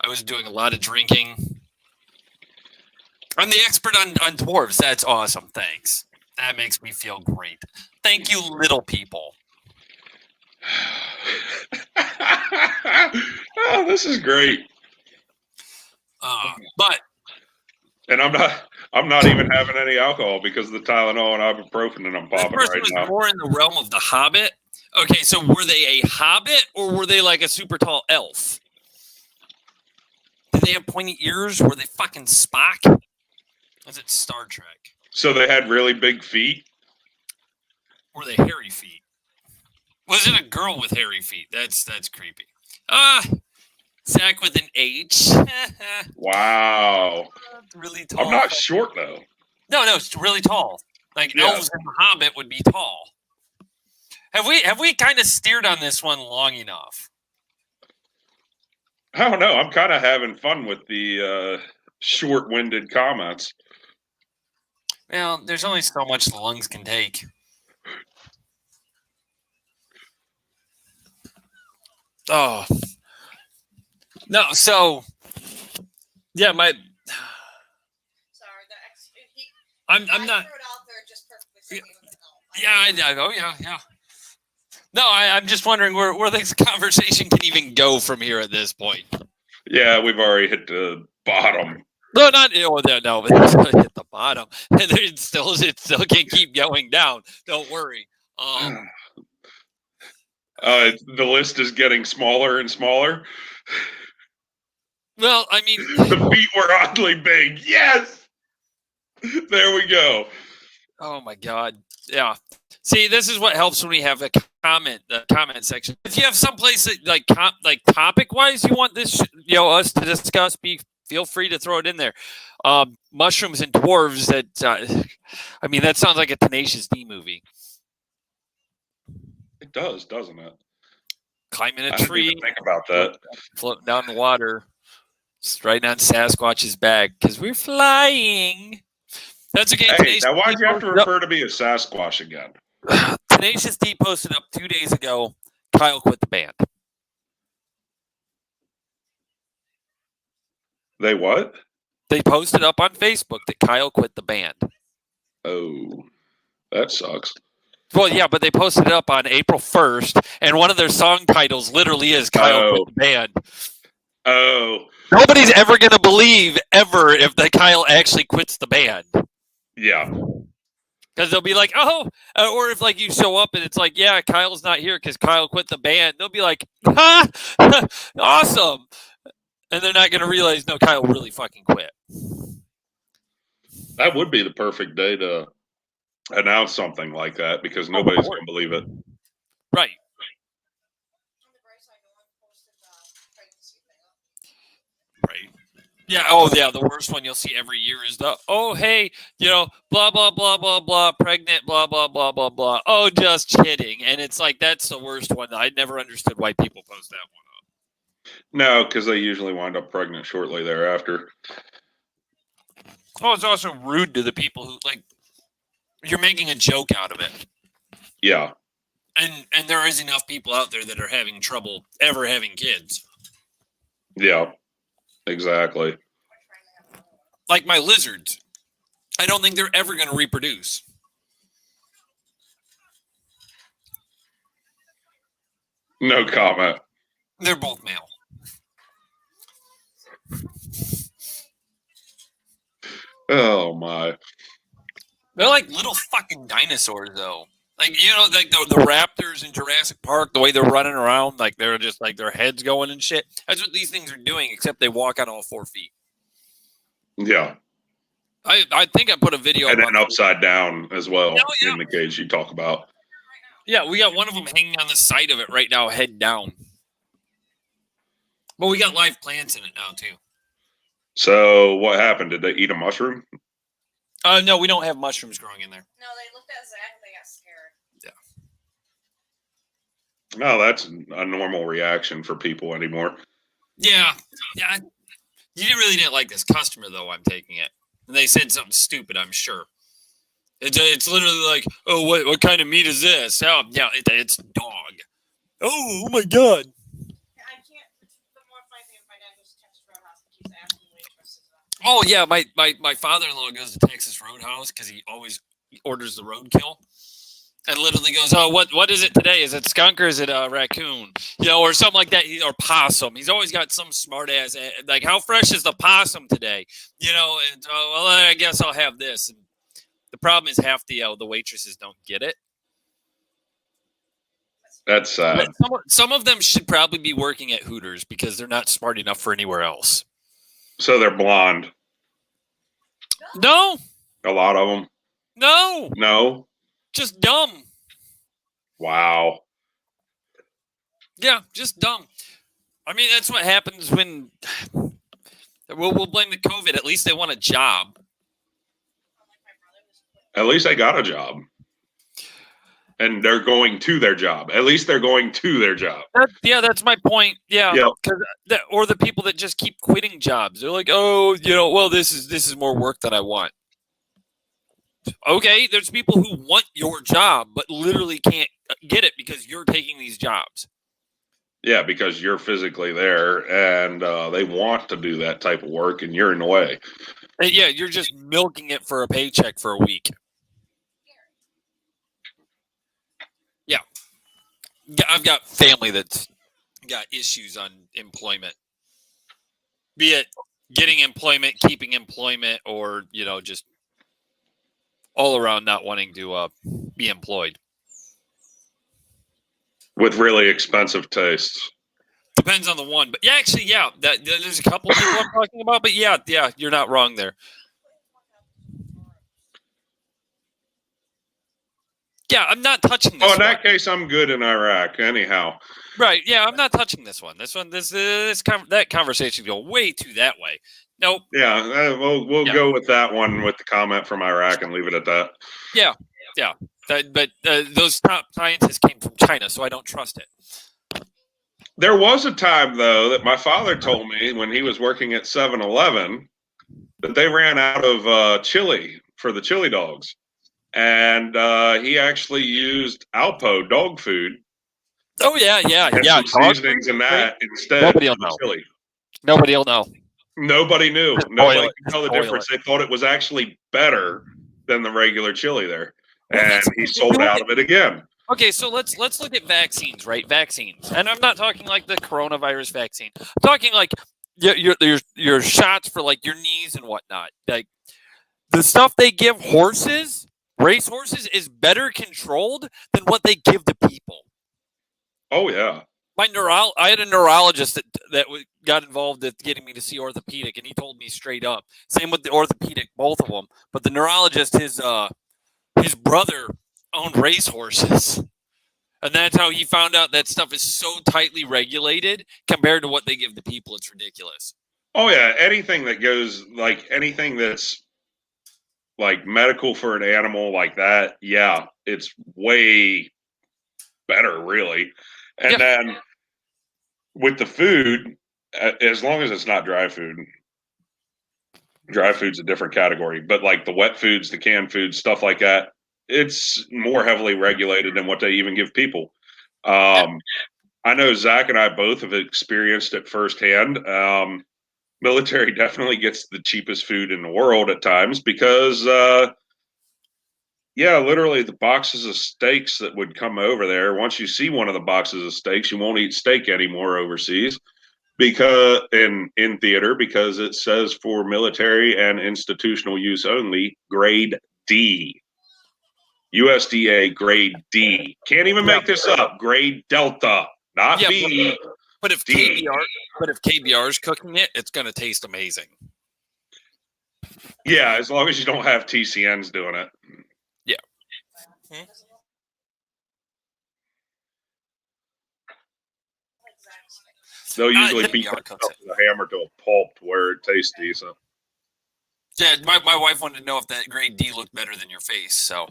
[SPEAKER 1] I was doing a lot of drinking. I'm the expert on dwarves. That's awesome. Thanks. That makes me feel great. Thank you, little people.
[SPEAKER 2] Oh, this is great.
[SPEAKER 1] But
[SPEAKER 2] And I'm not even having any alcohol because of the Tylenol and ibuprofen that I'm
[SPEAKER 1] this
[SPEAKER 2] popping
[SPEAKER 1] person
[SPEAKER 2] right
[SPEAKER 1] was
[SPEAKER 2] now.
[SPEAKER 1] more in the realm of the Hobbit. Okay, so were they a hobbit or were they like a super tall elf? Did they have pointy ears? Were they fucking Spock? Was it Star Trek?
[SPEAKER 2] So they had really big feet.
[SPEAKER 1] Were they hairy feet? Was it a girl with hairy feet? That's creepy. Zac with an H.
[SPEAKER 2] Wow.
[SPEAKER 1] Really tall.
[SPEAKER 2] I'm not short though.
[SPEAKER 1] No, it's really tall. Like
[SPEAKER 2] Yeah.
[SPEAKER 1] elves in the Hobbit would be tall. Have we kind of steered on this one long enough?
[SPEAKER 2] I don't know. I'm kind of having fun with the short-winded comments.
[SPEAKER 1] Well, there's only so much the lungs can take. Oh. No, so yeah,
[SPEAKER 3] Sorry,
[SPEAKER 1] I'm
[SPEAKER 3] I
[SPEAKER 1] not.
[SPEAKER 3] threw it out there just perfectly so you would know.
[SPEAKER 1] Yeah, oh yeah. No, I'm just wondering where this conversation can even go from here at this point.
[SPEAKER 2] Yeah, we've already hit the bottom.
[SPEAKER 1] No, but it's hit the bottom. It still can keep going down. Don't worry.
[SPEAKER 2] The list is getting smaller and smaller.
[SPEAKER 1] Well, I mean,
[SPEAKER 2] The feet were oddly big. Yes, there we go.
[SPEAKER 1] oh my god, yeah. See, this is what helps when we have the comment section. If you have someplace that like topic wise you want this, us to discuss, feel free to throw it in there. Mushrooms and dwarves. That sounds like a Tenacious D movie.
[SPEAKER 2] It does, doesn't it?
[SPEAKER 1] Climbing a
[SPEAKER 2] I didn't
[SPEAKER 1] tree,
[SPEAKER 2] even think about that.
[SPEAKER 1] floating down the water, riding on Sasquatch's back because we're flying. That's okay.
[SPEAKER 2] Hey, now why'd you have to refer to me as Sasquatch again?
[SPEAKER 1] Tenacious D posted up 2 days ago. Kyle quit the band.
[SPEAKER 2] They what?
[SPEAKER 1] They posted up on Facebook that Kyle quit the band.
[SPEAKER 2] Oh, that sucks.
[SPEAKER 1] Well, yeah, but they posted it up on April 1st, and one of their song titles literally is Kyle quit the band.
[SPEAKER 2] Oh.
[SPEAKER 1] Nobody's ever going to believe, ever, if the Kyle actually quits the band.
[SPEAKER 2] Yeah.
[SPEAKER 1] Because they'll be like, or if like you show up and it's like, yeah, Kyle's not here because Kyle quit the band. They'll be like, ha, awesome. And they're not going to realize, no, Kyle really fucking quit.
[SPEAKER 2] That would be the perfect day to announce something like that because nobody's going to believe it.
[SPEAKER 1] Right. Right. Yeah. Oh, yeah. The worst one you'll see every year is blah, blah, blah, blah, blah, pregnant, blah, blah, blah, blah, blah. Oh, just kidding. And it's like, that's the worst one. I never understood why people post that one up.
[SPEAKER 2] No, because they usually wind up pregnant shortly thereafter.
[SPEAKER 1] Oh, it's also rude to the people who, like, you're making a joke out of it.
[SPEAKER 2] Yeah.
[SPEAKER 1] And there is enough people out there that are having trouble ever having kids.
[SPEAKER 2] Yeah. Exactly.
[SPEAKER 1] Like my lizards. I don't think they're ever going to reproduce.
[SPEAKER 2] No comment.
[SPEAKER 1] They're both male.
[SPEAKER 2] Oh, my.
[SPEAKER 1] They're like little fucking dinosaurs, though. Like, like the raptors in Jurassic Park, the way they're running around, like they're just like their heads going and shit. That's what these things are doing, except they walk on all 4 feet.
[SPEAKER 2] Yeah.
[SPEAKER 1] I think I put a video
[SPEAKER 2] And
[SPEAKER 1] up
[SPEAKER 2] then upside down as well
[SPEAKER 1] yeah.
[SPEAKER 2] in the cage you talk about.
[SPEAKER 1] Yeah, we got one of them hanging on the side of it right now, head down. But we got live plants in it now, too.
[SPEAKER 2] So what happened? Did they eat a mushroom?
[SPEAKER 1] No, we don't have mushrooms growing in there.
[SPEAKER 3] No, they looked at Zac and they got scared.
[SPEAKER 1] Yeah.
[SPEAKER 2] No, that's a normal reaction for people anymore.
[SPEAKER 1] Yeah. You really didn't like this customer, though, I'm taking it. And they said something stupid, I'm sure. It's literally like, oh, what kind of meat is this? Oh, yeah, it's dog. Oh my God.
[SPEAKER 3] I can't. The more funny thing, my dad goes to Texas Roadhouse and keeps asking waitresses.
[SPEAKER 1] Oh, yeah, my father-in-law goes to Texas Roadhouse because he always orders the Roadkill. And literally goes, oh, what is it today? Is it skunk or is it a raccoon? You know, or something like that, or possum. He's always got some smart ass, like, how fresh is the possum today? You know, and well, I guess I'll have this. And the problem is half the waitresses don't get it.
[SPEAKER 2] That's sad.
[SPEAKER 1] Some of them should probably be working at Hooters because they're not smart enough for anywhere else.
[SPEAKER 2] So they're blonde.
[SPEAKER 1] No.
[SPEAKER 2] A lot of them.
[SPEAKER 1] No. Just dumb.
[SPEAKER 2] Wow.
[SPEAKER 1] Yeah, just dumb. I mean, that's what happens when we'll blame the COVID. At least they want a job.
[SPEAKER 2] At least they got a job. And they're going to their job. At least they're going to their job.
[SPEAKER 1] That's my point. Yeah. Or the people that just keep quitting jobs. They're like, oh, well, this is more work than I want. Okay, there's people who want your job but literally can't get it because you're taking these jobs.
[SPEAKER 2] Yeah, because you're physically there and they want to do that type of work and you're in the way.
[SPEAKER 1] And yeah, you're just milking it for a paycheck for a week. Yeah. I've got family that's got issues on employment. Be it getting employment, keeping employment, or, just all around not wanting to be employed.
[SPEAKER 2] With really expensive tastes.
[SPEAKER 1] Depends on the one. But yeah, actually, yeah. There's a couple people I'm talking about, but yeah, you're not wrong there. Yeah, I'm not touching this
[SPEAKER 2] in that case, I'm good in Iraq anyhow.
[SPEAKER 1] Right, yeah, I'm not touching this one. That conversation go way too that way. Nope.
[SPEAKER 2] Yeah, we'll go with that one with the comment from Iraq and leave it at that.
[SPEAKER 1] Yeah. But those top scientists came from China, so I don't trust it.
[SPEAKER 2] There was a time, though, that my father told me when he was working at 7-Eleven that they ran out of chili for the chili dogs. And he actually used Alpo dog food.
[SPEAKER 1] Oh, yeah.
[SPEAKER 2] And some seasonings in that instead
[SPEAKER 1] Nobody will
[SPEAKER 2] of
[SPEAKER 1] know.
[SPEAKER 2] chili.
[SPEAKER 1] Nobody will know.
[SPEAKER 2] Nobody knew. Nobody could tell the difference. They thought it was actually better than the regular chili there. And he sold out of it again.
[SPEAKER 1] Okay, so let's look at vaccines, right? Vaccines. And I'm not talking like the coronavirus vaccine. I'm talking like your shots for like your knees and whatnot. Like the stuff they give horses, race horses, is better controlled than what they give to people.
[SPEAKER 2] Oh, yeah.
[SPEAKER 1] I had a neurologist that got involved with getting me to see orthopedic, and he told me straight up. Same with the orthopedic, both of them. But the neurologist, his brother owned race horses, and that's how he found out that stuff is so tightly regulated compared to what they give to people. It's ridiculous.
[SPEAKER 2] Oh yeah, anything that's like medical for an animal like that, yeah, it's way better, really. And then with the food, as long as it's not dry food. Dry food's a different category, but like the wet foods, the canned foods, stuff like that, it's more heavily regulated than what they even give people. I know Zach and I both have experienced it firsthand. Military definitely gets the cheapest food in the world at times because, literally the boxes of steaks that would come over there. Once you see one of the boxes of steaks, you won't eat steak anymore overseas because in theater, because it says for military and institutional use only, grade D. USDA grade D. Can't even make this up. Grade Delta, not B.
[SPEAKER 1] But if KBR is cooking it, it's going to taste amazing.
[SPEAKER 2] Yeah, as long as you don't have TCNs doing it.
[SPEAKER 1] Yeah.
[SPEAKER 2] They'll usually
[SPEAKER 1] Nick
[SPEAKER 2] beat
[SPEAKER 1] and
[SPEAKER 2] that
[SPEAKER 1] Zac
[SPEAKER 2] stuff with a hammer to a pulp to where it tastes decent.
[SPEAKER 1] Yeah, my wife wanted to know if that grade D looked better than your face. So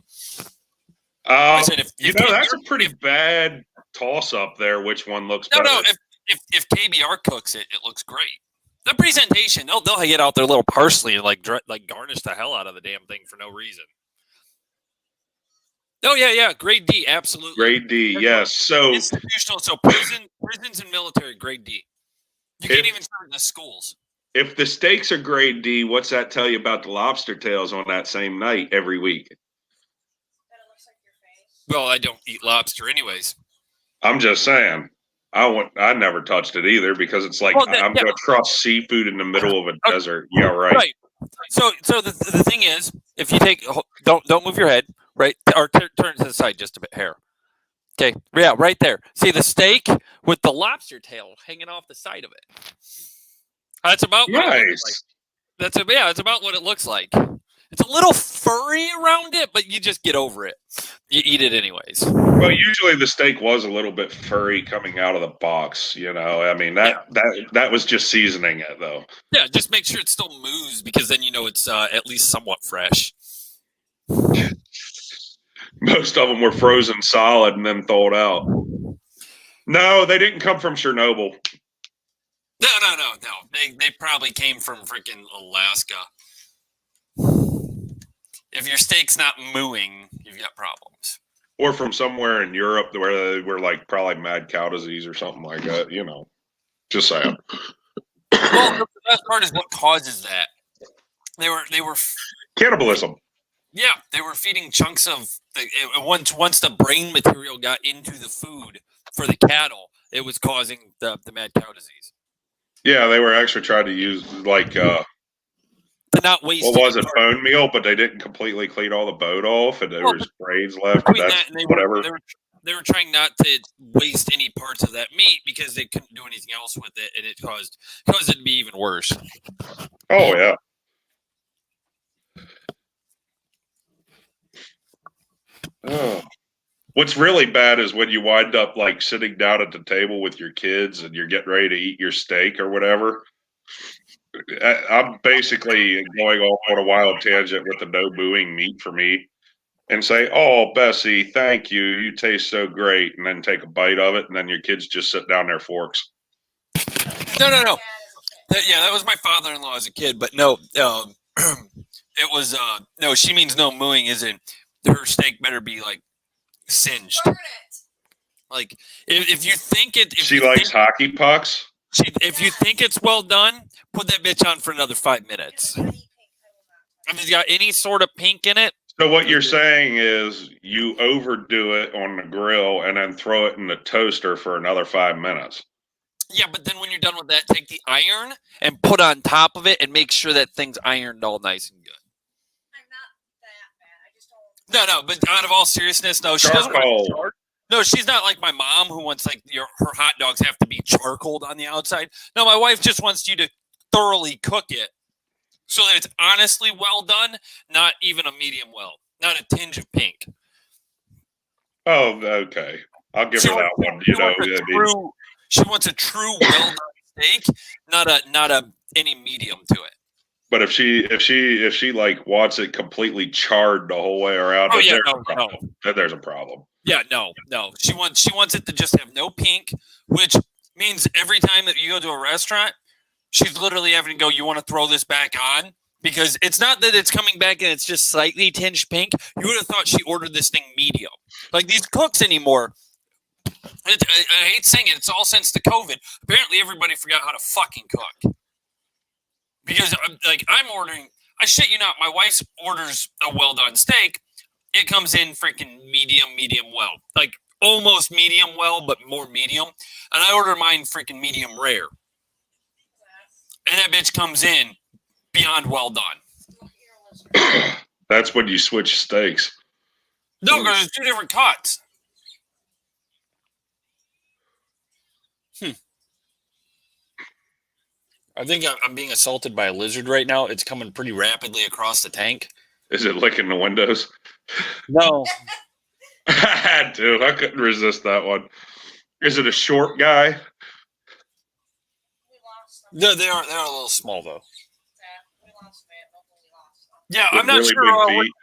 [SPEAKER 2] I
[SPEAKER 1] said if
[SPEAKER 2] that's a pretty bad toss up there. Which one looks better?
[SPEAKER 1] No, if KBR cooks it, it looks great. The presentation, they'll get out their little parsley and like garnish the hell out of the damn thing for no reason. Oh yeah, grade D, absolutely.
[SPEAKER 2] Grade D, yes. So
[SPEAKER 1] institutional, so prisons and military, grade D. You can't even start in the schools.
[SPEAKER 2] If the steaks are grade D, what's that tell you about the lobster tails on that same night every week?
[SPEAKER 1] Well, I don't eat lobster anyways.
[SPEAKER 2] I'm just saying. I never touched it either because it's like I'm going to trust seafood in the middle of a desert. Yeah, right.
[SPEAKER 1] Right. So the thing is, if you take don't move your head, right, or turn to the side just a bit, hair. Okay, yeah, right there. See the steak with the lobster tail hanging off the side of it. That's about what it looks like. That's about what it looks like. It's a little furry around it, but you just get over it. You eat it anyways.
[SPEAKER 2] Well, usually the steak was a little bit furry coming out of the box. You know, I mean that was just seasoning it though.
[SPEAKER 1] Yeah, just make sure it still moves because then you know it's at least somewhat fresh.
[SPEAKER 2] Most of them were frozen solid and then thawed out. No, they didn't come from Chernobyl.
[SPEAKER 1] No. They probably came from freaking Alaska. If your steak's not mooing, you've got problems.
[SPEAKER 2] Or from somewhere in Europe where they were like probably mad cow disease or something like that, you know. Just saying.
[SPEAKER 1] Well, the best part is what causes that. They were
[SPEAKER 2] cannibalism.
[SPEAKER 1] Yeah, they were feeding chunks of once the brain material got into the food for the cattle, it was causing the mad cow disease.
[SPEAKER 2] Yeah, they were actually trying to use like
[SPEAKER 1] to not waste.
[SPEAKER 2] What was it, bone meal? But they didn't completely clean all the bone off, and there was brains left. And that's whatever.
[SPEAKER 1] They were trying not to waste any parts of that meat because they couldn't do anything else with it, and it caused it to be even worse.
[SPEAKER 2] Oh yeah. Oh. What's really bad is when you wind up like sitting down at the table with your kids and you're getting ready to eat your steak or whatever. I'm basically going off on a wild tangent with the no booing meat for me and say, "Oh, Bessie, thank you. You taste so great." And then take a bite of it. And then your kids just sit down their forks.
[SPEAKER 1] No. That was my father-in-law as a kid, but no, it was, no, she means no mooing isn't. Her steak better be like singed. Like if you think it,
[SPEAKER 2] she likes hockey pucks.
[SPEAKER 1] If you think it's well done, put that bitch on for another 5 minutes. If it's got any sort of pink in it.
[SPEAKER 2] So what you're saying is you overdo it on the grill and then throw it in the toaster for another 5 minutes.
[SPEAKER 1] Yeah, but then when you're done with that, take the iron and put on top of it and make sure that thing's ironed all nice and good. No, but out of all seriousness, no, she doesn't want to charge. No, she's not like my mom who wants like her hot dogs have to be charcoaled on the outside. No, my wife just wants you to thoroughly cook it so that it's honestly well done, not even a medium well, not a tinge of pink.
[SPEAKER 2] Oh, okay. I'll give her that one. You know,
[SPEAKER 1] she wants a true well done steak, not a any medium to it.
[SPEAKER 2] But if she like wants it completely charred the whole way around, then there's a problem.
[SPEAKER 1] Yeah, no. She wants it to just have no pink, which means every time that you go to a restaurant, she's literally having to go, "You want to throw this back on?" Because it's not that it's coming back and it's just slightly tinged pink. You would have thought she ordered this thing medium. Like these cooks anymore. I hate saying it. It's all since the COVID. Apparently, everybody forgot how to fucking cook. Because I'm ordering, I shit you not, my wife orders a well done steak. It comes in freaking medium well, like almost medium well, but more medium. And I order mine freaking medium rare, and that bitch comes in beyond well done.
[SPEAKER 2] That's when you switch steaks.
[SPEAKER 1] No, because there's two different cuts. I think I'm being assaulted by a lizard right now. It's coming pretty rapidly across the tank.
[SPEAKER 2] Is it licking the windows?
[SPEAKER 1] No.
[SPEAKER 2] I had to. I couldn't resist that one. Is it a short guy?
[SPEAKER 3] We lost them.
[SPEAKER 1] No, they're a little small though.
[SPEAKER 3] We lost Fayetteville, we lost them.
[SPEAKER 1] Yeah,
[SPEAKER 2] With
[SPEAKER 1] I'm not
[SPEAKER 2] really
[SPEAKER 1] sure.
[SPEAKER 2] big feet?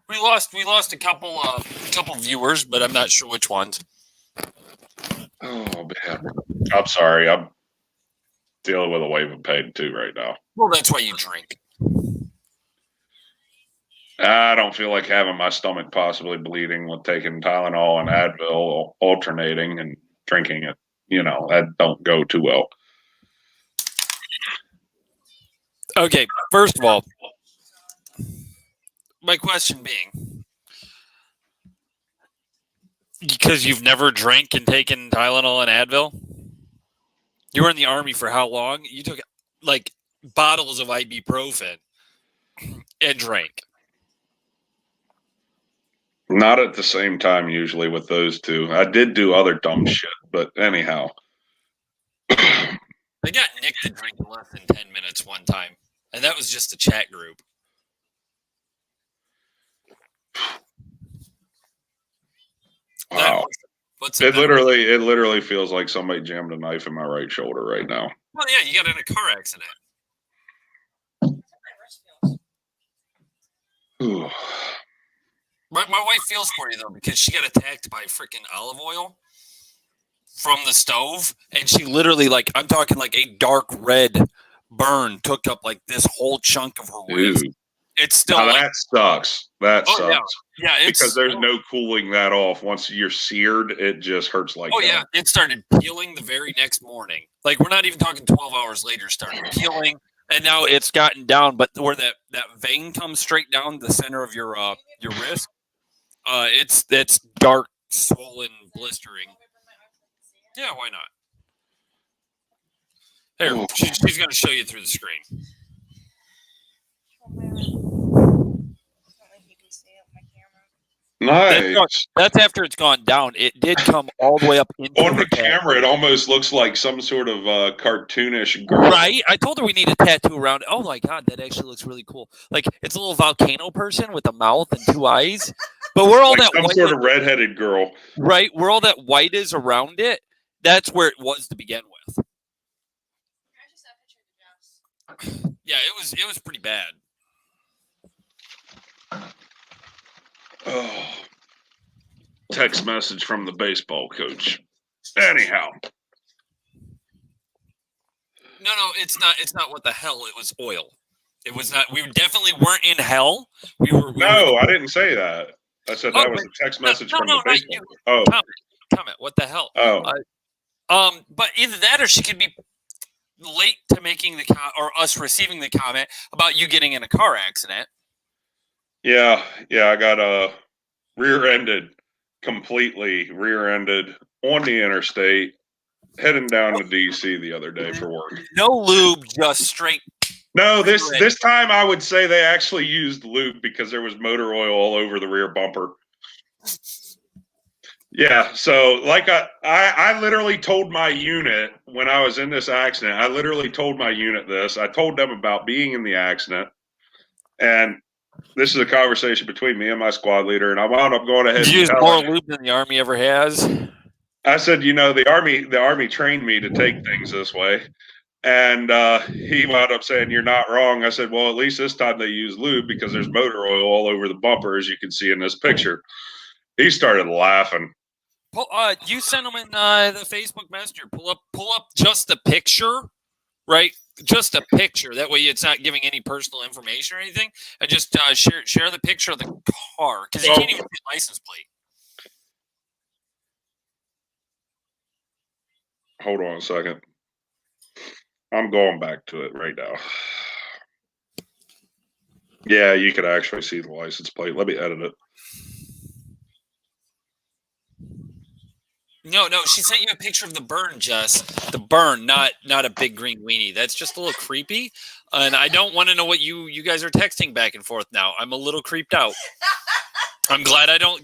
[SPEAKER 1] We lost a couple viewers, but I'm not sure which ones.
[SPEAKER 2] Oh man, I'm sorry. I'm dealing with a wave of pain too right now.
[SPEAKER 1] Well, that's why you drink.
[SPEAKER 2] I don't feel like having my stomach possibly bleeding with taking Tylenol and Advil, alternating and drinking it. You know, that don't go too well.
[SPEAKER 1] Okay, first of all, my question being, because you've never drank and taken Tylenol and Advil? You were in the Army for how long? You took like bottles of ibuprofen and drank.
[SPEAKER 2] Not at the same time usually with those two. I did do other dumb shit, but anyhow.
[SPEAKER 1] I got Nick to drink in less than 10 minutes one time, and that was just a chat group.
[SPEAKER 2] Wow.
[SPEAKER 1] What's
[SPEAKER 2] It literally feels like somebody jammed a knife in my right shoulder right now.
[SPEAKER 1] Well, yeah, you got in a car accident.
[SPEAKER 3] That's how my wrist feels.
[SPEAKER 2] Ooh.
[SPEAKER 1] My wife feels for you, though, because she got attacked by freaking olive oil from the stove, and she literally, like, I'm talking like a dark red burn took up, like, this whole chunk of her wrist.
[SPEAKER 2] Dude.
[SPEAKER 1] It's still
[SPEAKER 2] Now,
[SPEAKER 1] like,
[SPEAKER 2] that sucks. That sucks.
[SPEAKER 1] yeah, it's
[SPEAKER 2] Because there's no cooling that off. Once you're seared, it just hurts like
[SPEAKER 1] oh,
[SPEAKER 2] that.
[SPEAKER 1] yeah, it started peeling the very next morning. Like, we're not even talking 12 hours later, started peeling, and now it's gotten down, but where that vein comes straight down the center of your wrist, it's dark, swollen, blistering. Yeah, why not? Here,
[SPEAKER 2] Oh.
[SPEAKER 1] she's going to show you through the screen.
[SPEAKER 2] Nice.
[SPEAKER 1] That's after it's gone down. It did come all the way up into
[SPEAKER 2] On the
[SPEAKER 1] her tattoo.
[SPEAKER 2] camera, it almost looks like some sort of cartoonish girl.
[SPEAKER 1] Right? I told her we need a tattoo around it. Oh my god, that actually looks really cool. Like it's a little volcano person with a mouth and two eyes. But we're all
[SPEAKER 2] Like
[SPEAKER 1] that
[SPEAKER 2] some
[SPEAKER 1] white
[SPEAKER 2] sort of redheaded girl.
[SPEAKER 1] right? Where all that white is around it, that's where it was to begin with.
[SPEAKER 3] I just have a picture of Jess.
[SPEAKER 1] Yeah, it was pretty bad.
[SPEAKER 2] Oh. Text message from the baseball coach. Anyhow.
[SPEAKER 1] No, it's not what the hell. It was oil. It was not. We definitely weren't in hell. We were.
[SPEAKER 2] No, I didn't say that. I said that was a text message from the baseball coach. Oh.
[SPEAKER 1] Comment. What the hell?
[SPEAKER 2] Oh.
[SPEAKER 1] But either that or she could be late to making the or us receiving the comment about you getting in a car accident.
[SPEAKER 2] Yeah, I got completely rear-ended on the interstate, heading down to DC the other day for work.
[SPEAKER 1] No lube, just straight.
[SPEAKER 2] No, this time I would say they actually used lube because there was motor oil all over the rear bumper. Yeah, so like I literally told my unit when I was in this accident, I literally told my unit this. I told them about being in the accident, and this is a conversation between me and my squad leader, and I wound up going ahead.
[SPEAKER 1] Did you use more lube than the Army ever has?
[SPEAKER 2] I said, the Army trained me to take things this way. And he wound up saying, "You're not wrong." I said, "Well, at least this time they use lube because there's motor oil all over the bumper, as you can see in this picture." He started laughing.
[SPEAKER 1] You sent them in the Facebook Messenger. Pull up just the picture, right? Just a picture. That way, it's not giving any personal information or anything. And just share the picture of the car because you can't even see the license plate.
[SPEAKER 2] Hold on a second. I'm going back to it right now. Yeah, you could actually see the license plate. Let me edit it.
[SPEAKER 1] No, she sent you a picture of the burn, Jess. The burn, not a big green weenie. That's just a little creepy, and I don't want to know what you guys are texting back and forth now. I'm a little creeped out. I'm glad I don't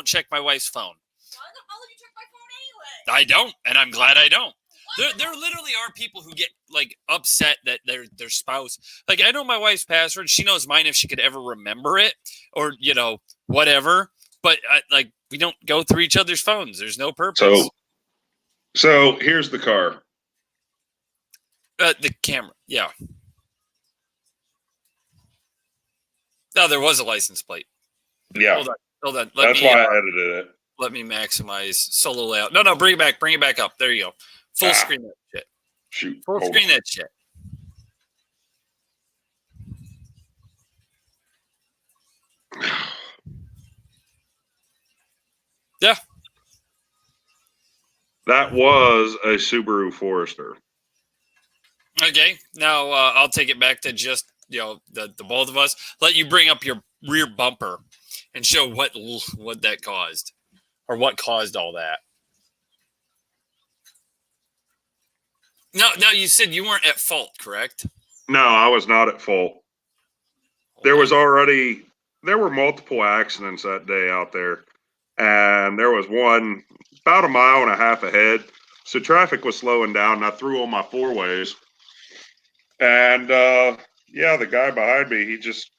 [SPEAKER 1] check my wife's phone.
[SPEAKER 3] Why the hell did you check my phone anyway?
[SPEAKER 1] I don't, and I'm glad I don't. There literally are people who get like upset that their spouse. Like I know my wife's password. She knows mine if she could ever remember it, or whatever. But like we don't go through each other's phones. There's no purpose.
[SPEAKER 2] So here's the car.
[SPEAKER 1] The camera, yeah. No, there was a license plate.
[SPEAKER 2] Yeah,
[SPEAKER 1] hold on.
[SPEAKER 2] That's why I edited it.
[SPEAKER 1] Let me maximize solo layout. No, bring it back up. There you go. Full screen that shit.
[SPEAKER 2] Shoot.
[SPEAKER 1] Full screen that shit. Yeah.
[SPEAKER 2] That was a Subaru Forester.
[SPEAKER 1] Okay. Now I'll take it back to just the both of us. Let you bring up your rear bumper and show what that caused, or what caused all that. No, you said you weren't at fault, correct?
[SPEAKER 2] No, I was not at fault. There were multiple accidents that day out there, and there was one about a mile and a half ahead. So traffic was slowing down, and I threw on my four ways. And the guy behind me, he just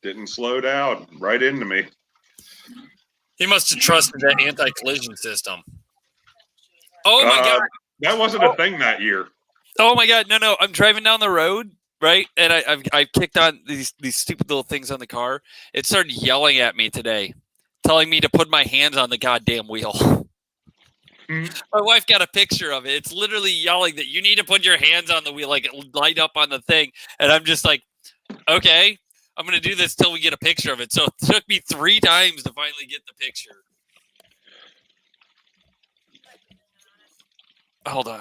[SPEAKER 2] didn't slow down right into me.
[SPEAKER 1] He must have trusted that anti-collision system. Oh my God.
[SPEAKER 2] That wasn't a thing that year.
[SPEAKER 1] Oh my God. No. I'm driving down the road, right? And I've kicked on these stupid little things on the car. It started yelling at me today, telling me to put my hands on the goddamn wheel. My wife got a picture of it. It's literally yelling that you need to put your hands on the wheel, like it light up on the thing. And I'm just like, okay, I'm going to do this till we get a picture of it. So it took me 3 times to finally get the picture. Hold on.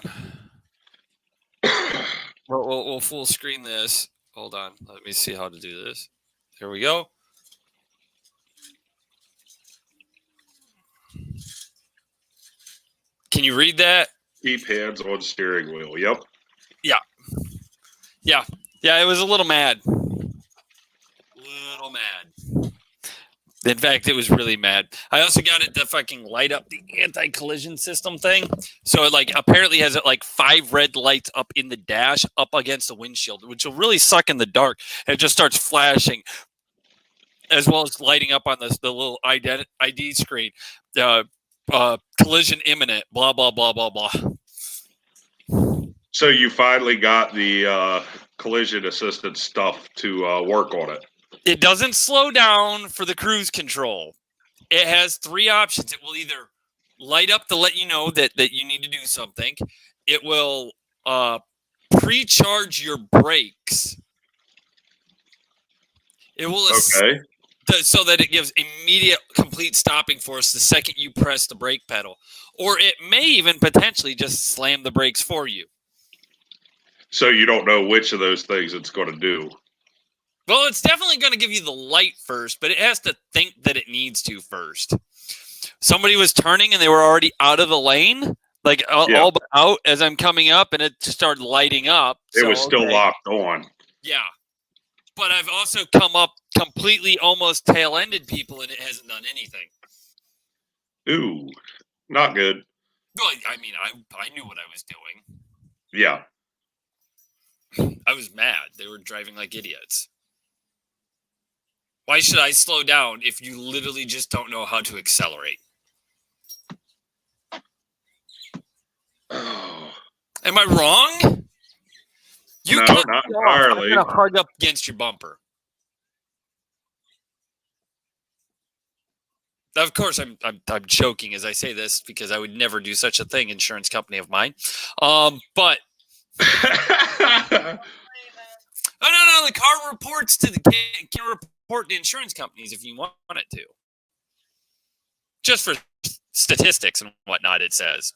[SPEAKER 1] We'll full screen this. Hold on. Let me see how to do this. Here we go. Can you read that?
[SPEAKER 2] Keep hands on steering wheel. Yep.
[SPEAKER 1] Yeah, it was a little mad. In fact, it was really mad. I also got it to fucking light up the anti-collision system thing. So it apparently has 5 red lights up in the dash up against the windshield, which will really suck in the dark. And it just starts flashing, as well as lighting up on the little ID screen. Collision imminent, blah, blah, blah, blah, blah.
[SPEAKER 2] So you finally got the collision assistant stuff to work on it.
[SPEAKER 1] It doesn't slow down for the cruise control. It has 3 options. It will either light up to let you know that you need to do something. It will pre-charge your brakes. It will so that it gives immediate complete stopping force the second you press the brake pedal. Or it may even potentially just slam the brakes for you.
[SPEAKER 2] So you don't know which of those things it's going to do.
[SPEAKER 1] Well, it's definitely going to give you the light first, but it has to think that it needs to first. Somebody was turning and they were already out of the lane, all but out as I'm coming up, and it just started lighting up.
[SPEAKER 2] It was still locked on.
[SPEAKER 1] Yeah. But I've also come up completely almost tail-ended people, and it hasn't done anything.
[SPEAKER 2] Ooh, not good.
[SPEAKER 1] Well, I mean, I knew what I was doing.
[SPEAKER 2] Yeah.
[SPEAKER 1] I was mad. They were driving like idiots. Why should I slow down if you literally just don't know how to accelerate?
[SPEAKER 2] Oh.
[SPEAKER 1] Am I wrong?
[SPEAKER 2] No, not entirely.
[SPEAKER 1] I'm going to hug up against your bumper. Of course, I'm joking as I say this because I would never do such a thing, insurance company of mine. But no, the car reports to can report to insurance companies if you want it to. Just for statistics and whatnot, it says.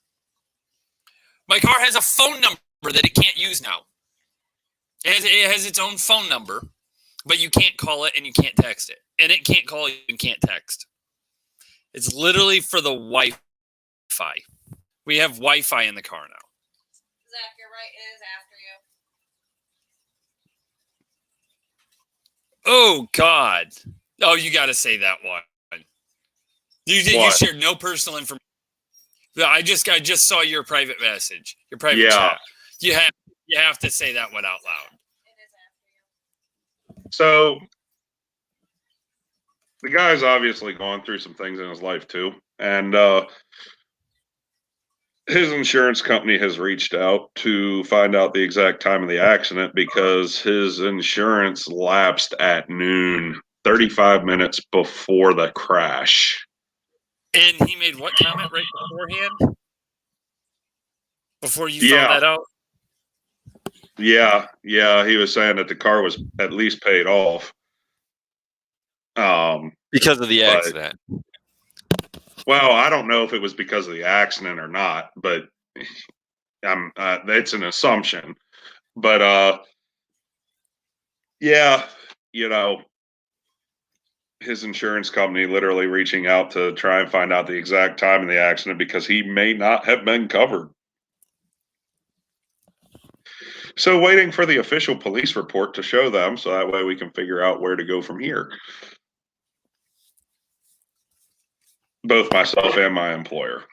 [SPEAKER 1] My car has a phone number that it can't use now. It has its own phone number, but you can't call it and you can't text it. And it can't call you and can't text. It's literally for the Wi-Fi. We have Wi-Fi in the car now.
[SPEAKER 3] Zach, you're right. It is after you.
[SPEAKER 1] Oh, God. Oh, you got to say that one. You shared no personal information. I just saw your private message, your private
[SPEAKER 2] Yeah.
[SPEAKER 1] chat. You have to say that one out loud.
[SPEAKER 3] It is after you.
[SPEAKER 2] So the guy's obviously gone through some things in his life too, and his insurance company has reached out to find out the exact time of the accident because his insurance lapsed at noon, 35 minutes before the crash.
[SPEAKER 1] And he made what comment right beforehand? Before you
[SPEAKER 2] Yeah.
[SPEAKER 1] found that out?
[SPEAKER 2] Yeah, he was saying that the car was at least paid off.
[SPEAKER 1] Because of the
[SPEAKER 2] But-
[SPEAKER 1] accident.
[SPEAKER 2] Well, I don't know if it was because of the accident or not, but it's an assumption. But yeah, his insurance company literally reaching out to try and find out the exact time of the accident because he may not have been covered. So waiting for the official police report to show them so that way we can figure out where to go from here. Both myself and my employer.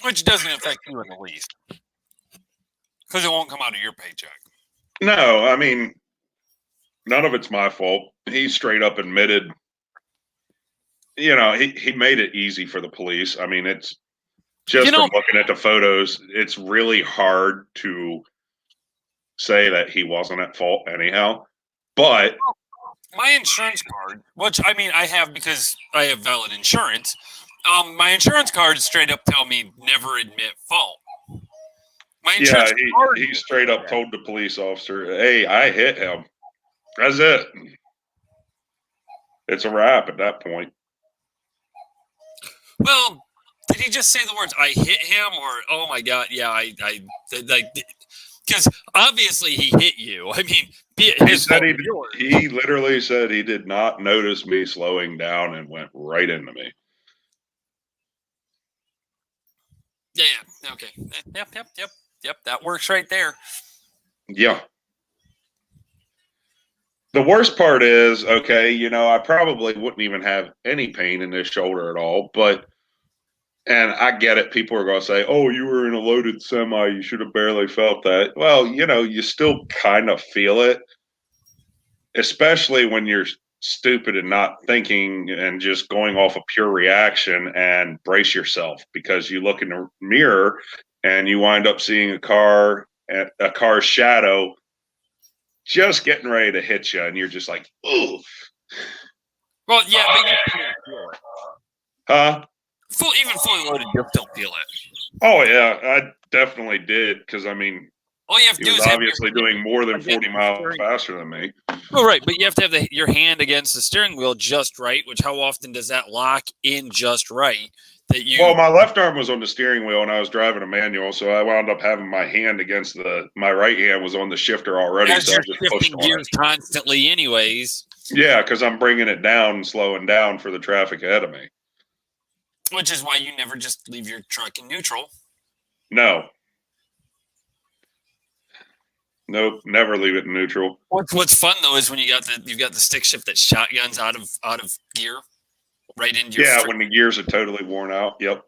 [SPEAKER 1] Which doesn't affect you in the least. Because it won't come out of your paycheck.
[SPEAKER 2] No, I mean, none of it's my fault. He straight up admitted, he made it easy for the police. I mean, it's just from looking at the photos, it's really hard to say that he wasn't at fault anyhow. But
[SPEAKER 1] my insurance card, which I mean I have because I have valid insurance, my insurance cards straight up tell me never admit fault. My insurance card
[SPEAKER 2] he straight up told the police officer, "Hey, I hit him. That's it. It's a wrap at that point."
[SPEAKER 1] Well, did he just say the words "I hit him" or "Oh my God"? Yeah, I like because obviously he hit you. I mean,
[SPEAKER 2] he literally said he did not notice me slowing down and went right into me.
[SPEAKER 1] Yeah. Okay. Yep. That works right there.
[SPEAKER 2] Yeah. The worst part is, okay, I probably wouldn't even have any pain in this shoulder at all, and I get it. People are going to say, "Oh, you were in a loaded semi. You should have barely felt that." Well, you still kind of feel it, especially when you're stupid and not thinking and just going off a pure reaction, and brace yourself because you look in the mirror and you wind up seeing a car's shadow just getting ready to hit you, and you're just like, "Ooh."
[SPEAKER 1] Well, yeah, but you can't feel it.
[SPEAKER 2] Huh?
[SPEAKER 1] Even fully loaded, you'll still feel it.
[SPEAKER 2] Oh yeah, I definitely did because I mean,
[SPEAKER 1] all you have to
[SPEAKER 2] he
[SPEAKER 1] do
[SPEAKER 2] was
[SPEAKER 1] is
[SPEAKER 2] obviously doing more than 40 miles faster than me.
[SPEAKER 1] Oh, right, but you have to have your hand against the steering wheel just right. Which how often does that lock in just right? That you.
[SPEAKER 2] Well, my left arm was on the steering wheel and I was driving a manual, so I wound up having my hand against my right hand was on the shifter already.
[SPEAKER 1] As
[SPEAKER 2] so
[SPEAKER 1] you're
[SPEAKER 2] I just pushed
[SPEAKER 1] shifting gears constantly, anyways.
[SPEAKER 2] Yeah, because I'm bringing it down and slowing down for the traffic ahead of me.
[SPEAKER 1] Which is why you never just leave your truck in neutral.
[SPEAKER 2] No. Nope, never leave it in neutral.
[SPEAKER 1] What's fun though is when you've got the stick shift that shotguns out of gear, right into your
[SPEAKER 2] when the gears are totally worn out. Yep.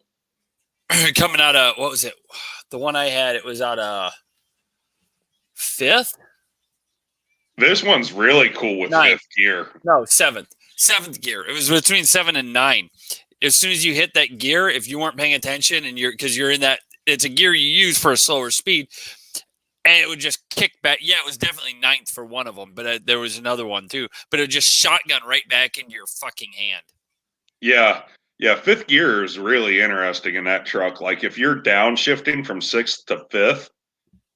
[SPEAKER 1] Coming out of what was it? The one I had, it was out of fifth.
[SPEAKER 2] This one's really cool with fifth gear.
[SPEAKER 1] No, seventh gear. It was between 7 and 9. As soon as you hit that gear, if you weren't paying attention and because you're in that, it's a gear you use for a slower speed. And it would just kick back. Yeah, it was definitely 9th for one of them, but there was another one too. But it would just shotgun right back into your fucking hand.
[SPEAKER 2] Yeah. Fifth gear is really interesting in that truck. Like if you're downshifting from 6th to 5th,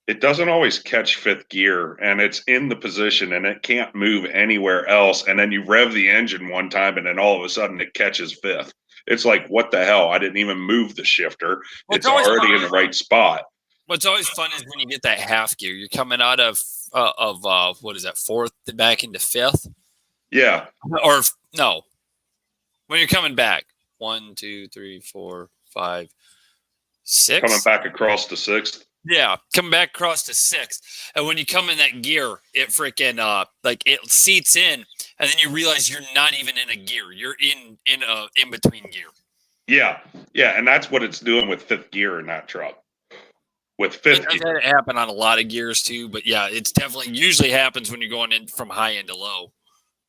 [SPEAKER 2] it doesn't always catch 5th gear and it's in the position and it can't move anywhere else. And then you rev the engine one time and then all of a sudden it catches 5th. It's like, what the hell? I didn't even move the shifter. It's already in the right spot.
[SPEAKER 1] What's always fun is when you get that half gear. You're coming out of what is that, 4th back into 5th?
[SPEAKER 2] Yeah.
[SPEAKER 1] Or no. When you're coming back. 1, 2, 3, 4, 5, 6.
[SPEAKER 2] Coming back across to 6th.
[SPEAKER 1] Yeah, coming back across to 6th. And when you come in that gear, it freaking like it seats in, and then you realize you're not even in a gear. You're in between gear.
[SPEAKER 2] Yeah, and that's what it's doing with fifth gear in that truck. With fifth
[SPEAKER 1] It
[SPEAKER 2] gear.
[SPEAKER 1] does happen on a lot of gears too, but yeah, it's definitely usually happens when you're going in from high end to low,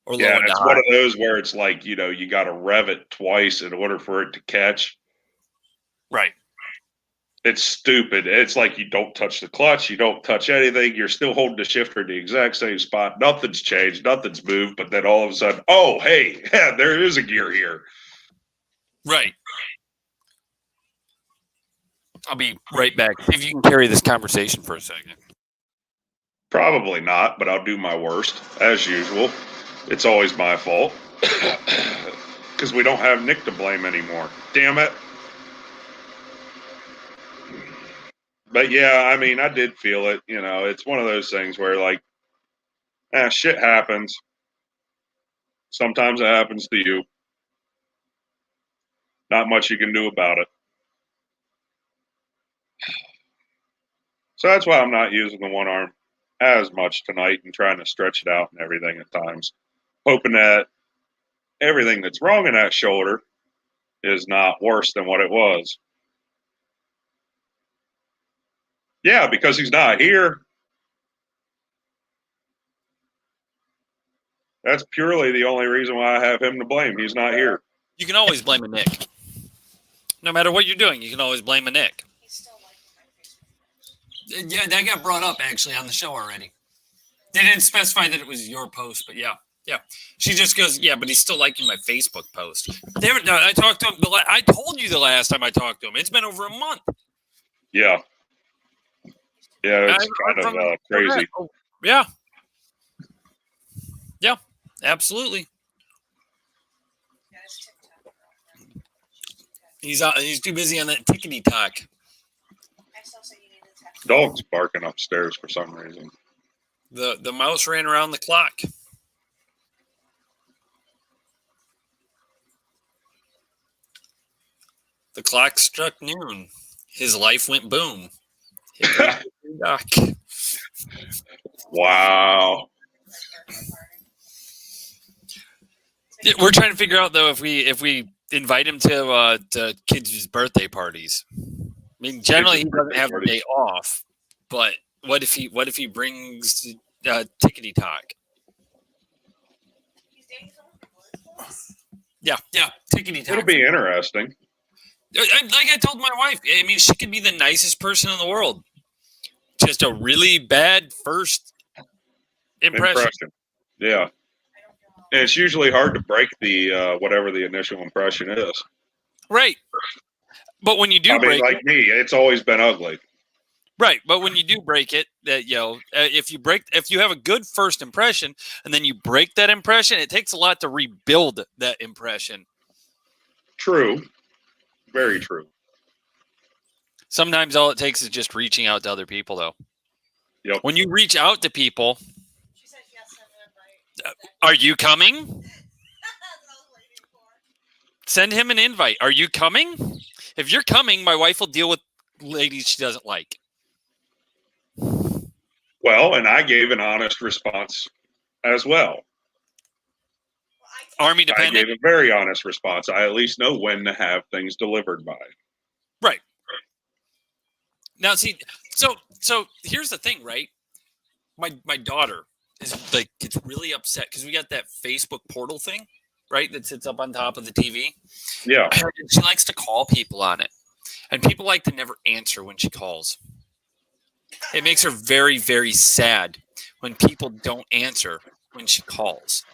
[SPEAKER 1] or low
[SPEAKER 2] Yeah,
[SPEAKER 1] end to
[SPEAKER 2] it's
[SPEAKER 1] high.
[SPEAKER 2] one of those where it's like, you know, you got to rev it twice in order for it to catch.
[SPEAKER 1] Right.
[SPEAKER 2] It's stupid. It's like you don't touch the clutch, you don't touch anything. You're still holding the shifter in the exact same spot. Nothing's changed, nothing's moved. But then all of a sudden, oh, hey, yeah, there is a gear here.
[SPEAKER 1] Right. I'll be right back. See if you can carry this conversation for a second.
[SPEAKER 2] Probably not, but I'll do my worst as usual. It's always my fault because we don't have Nick to blame anymore. Damn it. But yeah, I mean, I did feel it. You know, it's one of those things where like, shit happens. Sometimes it happens to you. Not much you can do about it. So that's why I'm not using the one arm as much tonight and trying to stretch it out and everything at times. Hoping that everything that's wrong in that shoulder is not worse than what it was. Yeah, because he's not here. That's purely the only reason why I have him to blame. He's not here.
[SPEAKER 1] You can always blame a Nick. No matter what you're doing, you can always blame a Nick.
[SPEAKER 3] He's still liking my Facebook.
[SPEAKER 1] Yeah, that got brought up actually on the show already. They didn't specify that it was your post, but yeah. She just goes, yeah, but he's still liking my Facebook post. I talked to him. I told you the last time I talked to him. It's been over a month.
[SPEAKER 2] Yeah. Yeah, it's kind of crazy.
[SPEAKER 1] Yeah. Yeah, absolutely.
[SPEAKER 3] Yeah, his TikTok.
[SPEAKER 1] He's too busy on that tickety talk.
[SPEAKER 3] I still say you need to text.
[SPEAKER 2] Dog's barking upstairs for some reason.
[SPEAKER 1] The mouse ran around the clock. The clock struck noon. His life went boom.
[SPEAKER 2] Wow.
[SPEAKER 1] We're trying to figure out though if we invite him to kids' birthday parties. I mean, generally he doesn't have a day off, but what if he brings tickety talk?
[SPEAKER 3] He's dating someone.
[SPEAKER 1] Yeah, tickety talk.
[SPEAKER 2] It'll be interesting.
[SPEAKER 1] Like I told my wife, I mean, she could be the nicest person in the world. Just a really bad first impression.
[SPEAKER 2] Yeah. And it's usually hard to break the whatever the initial impression is.
[SPEAKER 1] Right. But when you do break
[SPEAKER 2] like me, it's always been ugly.
[SPEAKER 1] Right. But when you do break it, that if you have a good first impression and then you break that impression, it takes a lot to rebuild that impression.
[SPEAKER 2] True. Very true.
[SPEAKER 1] Sometimes all it takes is just reaching out to other people, though.
[SPEAKER 2] Yep.
[SPEAKER 1] When you reach out to people,
[SPEAKER 3] She said yes, send an invite.
[SPEAKER 1] are you coming?
[SPEAKER 3] That's what I was waiting for.
[SPEAKER 1] Send him an invite. Are you coming? If you're coming, my wife will deal with ladies she doesn't like.
[SPEAKER 2] Well, and I gave an honest response as well.
[SPEAKER 1] Army
[SPEAKER 2] I
[SPEAKER 1] dependent.
[SPEAKER 2] gave a very honest response. I at least know when to have things delivered by.
[SPEAKER 1] Right. Now, see, so here's the thing, right? My daughter is like gets really upset because we got that Facebook portal thing, right? That sits up on top of the TV.
[SPEAKER 2] Yeah.
[SPEAKER 1] And she likes to call people on it, and people like to never answer when she calls. It makes her very, very sad when people don't answer when she calls.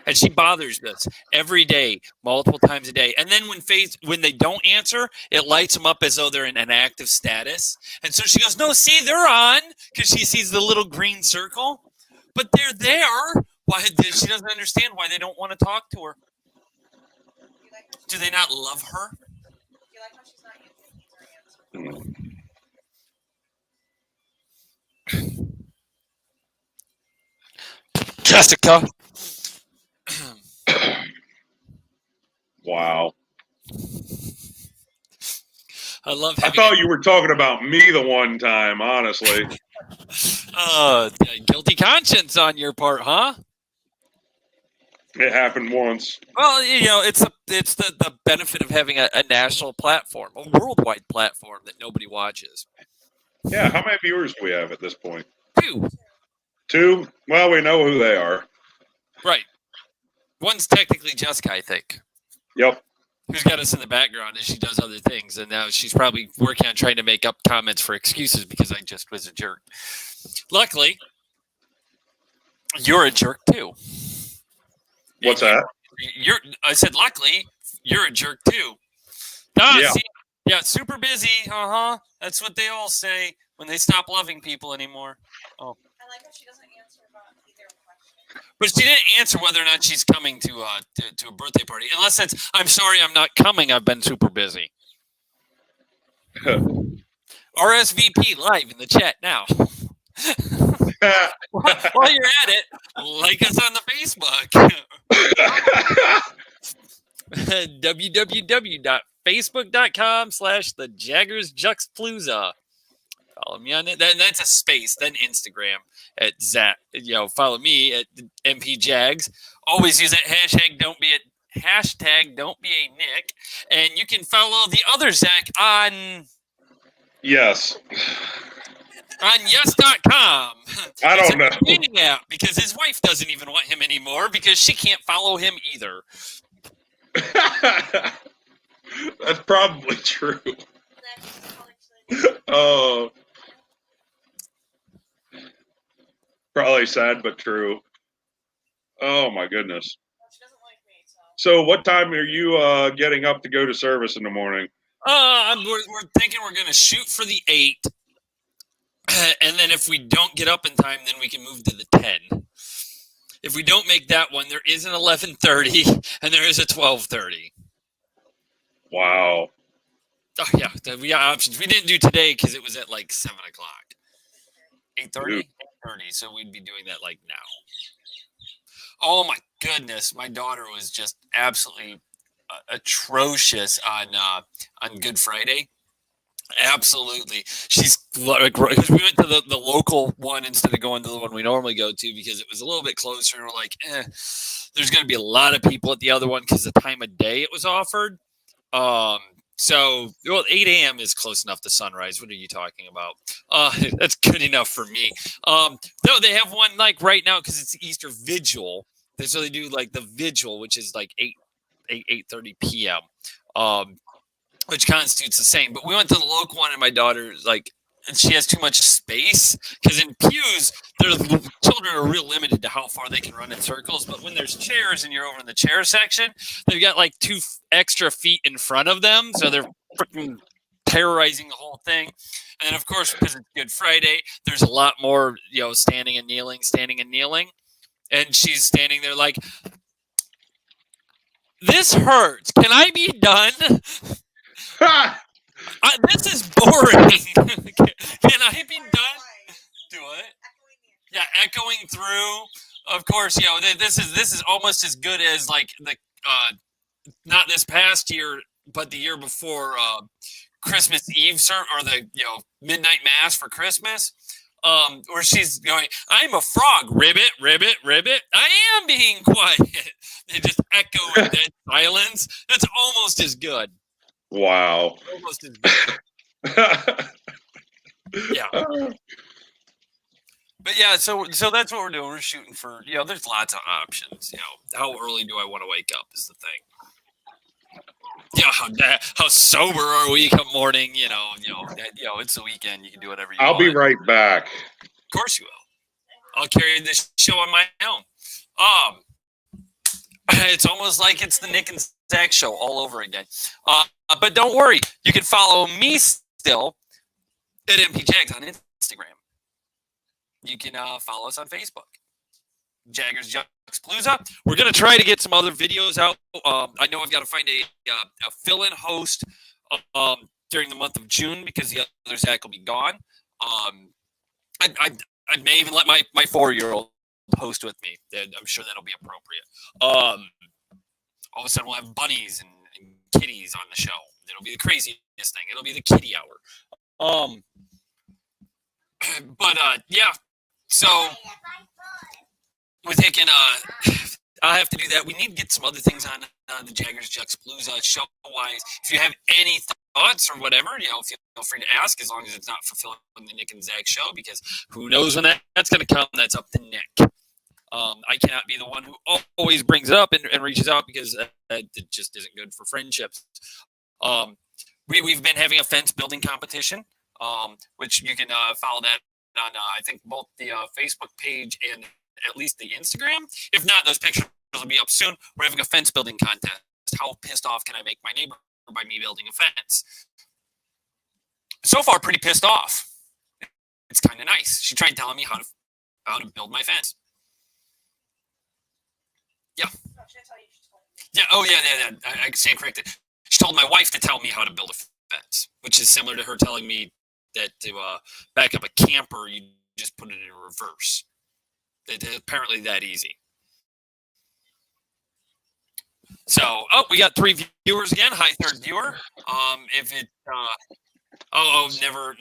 [SPEAKER 1] And she bothers us every day, multiple times a day. And then when they don't answer, it lights them up as though they're in an active status. And so she goes, no, see, they're on, because she sees the little green circle. But they're there. Why? She doesn't understand why they don't want to talk to her. Do they not love her?
[SPEAKER 3] You like how she's not using her answer?
[SPEAKER 1] Jessica.
[SPEAKER 2] Wow.
[SPEAKER 1] I love
[SPEAKER 2] I
[SPEAKER 1] having
[SPEAKER 2] thought you were talking about me the one time, honestly.
[SPEAKER 1] guilty conscience on your part, huh?
[SPEAKER 2] It happened once.
[SPEAKER 1] Well, it's the benefit of having a national platform, a worldwide platform that nobody watches.
[SPEAKER 2] Yeah, how many viewers do we have at this point?
[SPEAKER 1] 2.
[SPEAKER 2] 2? Well, we know who they are.
[SPEAKER 1] Right. One's technically Jessica, I think.
[SPEAKER 2] Yep.
[SPEAKER 1] Who's got us in the background as she does other things, and now she's probably working on trying to make up comments for excuses because I just was a jerk. Luckily, you're a jerk too.
[SPEAKER 2] What's that?
[SPEAKER 1] I said, luckily, you're a jerk too.
[SPEAKER 2] Yeah.
[SPEAKER 1] See, yeah, super busy. That's what they all say when they stop loving people anymore.
[SPEAKER 3] I like how she doesn't answer about either question.
[SPEAKER 1] But she didn't answer whether or not she's coming to a birthday party, unless it's, I'm sorry, I'm not coming. I've been super busy. RSVP live in the chat now. While you're at it, like us on the Facebook. www.facebook.com/thejaggersjuxtaplooza. Follow me on it. Then that's a space. Then Instagram at Zac. Follow me at MPJags. Always use that hashtag. Don't be a Nick. And you can follow the other Zac on
[SPEAKER 2] Yes.
[SPEAKER 1] on yes.com.
[SPEAKER 2] I don't know.
[SPEAKER 1] Dating app because his wife doesn't even want him anymore because she can't follow him either.
[SPEAKER 2] That's probably true.
[SPEAKER 3] That's
[SPEAKER 2] Oh. Probably sad but true. Oh my goodness.
[SPEAKER 3] she doesn't like me, so.
[SPEAKER 2] So what time are you getting up to go to service in the morning?
[SPEAKER 1] We're thinking we're going to shoot for the 8. And then if we don't get up in time, then we can move to the 10. If we don't make that one, there is an 11:30 and there is a 12:30.
[SPEAKER 2] Wow.
[SPEAKER 1] Oh, yeah. We got options. We didn't do today because it was at like 7 o'clock. 8:30? 8:30. So we'd be doing that like now. Oh, my goodness. My daughter was just absolutely atrocious on Good Friday. Absolutely. She's like, because we went to the local one instead of going to the one we normally go to because it was a little bit closer. And we're like, there's going to be a lot of people at the other one because the time of day it was offered. So 8 a.m. is close enough to sunrise. What are you talking about? That's good enough for me. No, they have one like right now because it's the Easter Vigil. So they do like the Vigil, which is like 8:30 p.m. Which constitutes the same. But we went to the local one, and my daughter's like, and she has too much space because in pews, the children are real limited to how far they can run in circles. But when there's chairs and you're over in the chair section, they've got like 2 extra feet in front of them, so they're freaking terrorizing the whole thing. And then, of course, because it's Good Friday, there's a lot more, standing and kneeling, and she's standing there like, this hurts. Can I be done? This is boring. Can I be done? Do it. Yeah, echoing through. Of course, this is almost as good as like the not this past year, but the year before Christmas Eve or the midnight mass for Christmas. Where she's going, I'm a frog, ribbit, ribbit, ribbit. I am being quiet. They just echo in dead silence. That's almost as good.
[SPEAKER 2] Wow.
[SPEAKER 1] Almost as good. Yeah. But yeah, so that's what we're doing. We're shooting for, there's lots of options. How early do I want to wake up is the thing. How sober are we come morning? It's the weekend. You can do whatever you want.
[SPEAKER 2] I'll be right back.
[SPEAKER 1] Of course you will. I'll carry this show on my own. It's almost like it's the Nick and Zac Show all over again. But don't worry. You can follow me still at MPJags on Instagram. You can follow us on Facebook. Jaggers Juxtaplooza. We're going to try to get some other videos out. I know I've got to find a fill-in host during the month of June because the other Zac will be gone. I may even let my 4-year-old host with me. I'm sure that'll be appropriate. All of a sudden, we'll have bunnies and kitties on the show. It'll be the craziest thing. It'll be the kitty hour. But yeah. So we're thinking. I'll have to do that. We need to get some other things on the Jaggers Juxtaplooza show-wise. If you have any thoughts or whatever, feel free to ask, as long as it's not fulfilling the Nick and Zac show, because who knows when that's going to come. That's up to Nick. I cannot be the one who always brings it up and reaches out, because it just isn't good for friendships. We've been having a fence building competition, which you can follow that on, I think, both the Facebook page and at least the Instagram. If not, those pictures will be up soon. We're having a fence building contest. How pissed off can I make my neighbor by me building a fence? So far, pretty pissed off. It's kind of nice. She tried telling me how to build my fence. Yeah. Yeah. Oh, yeah. I stand corrected. She told my wife to tell me how to build a fence, which is similar to her telling me that to back up a camper, you just put it in reverse. It's apparently that easy. So, we got 3 viewers again. Hi, 3rd viewer. If it,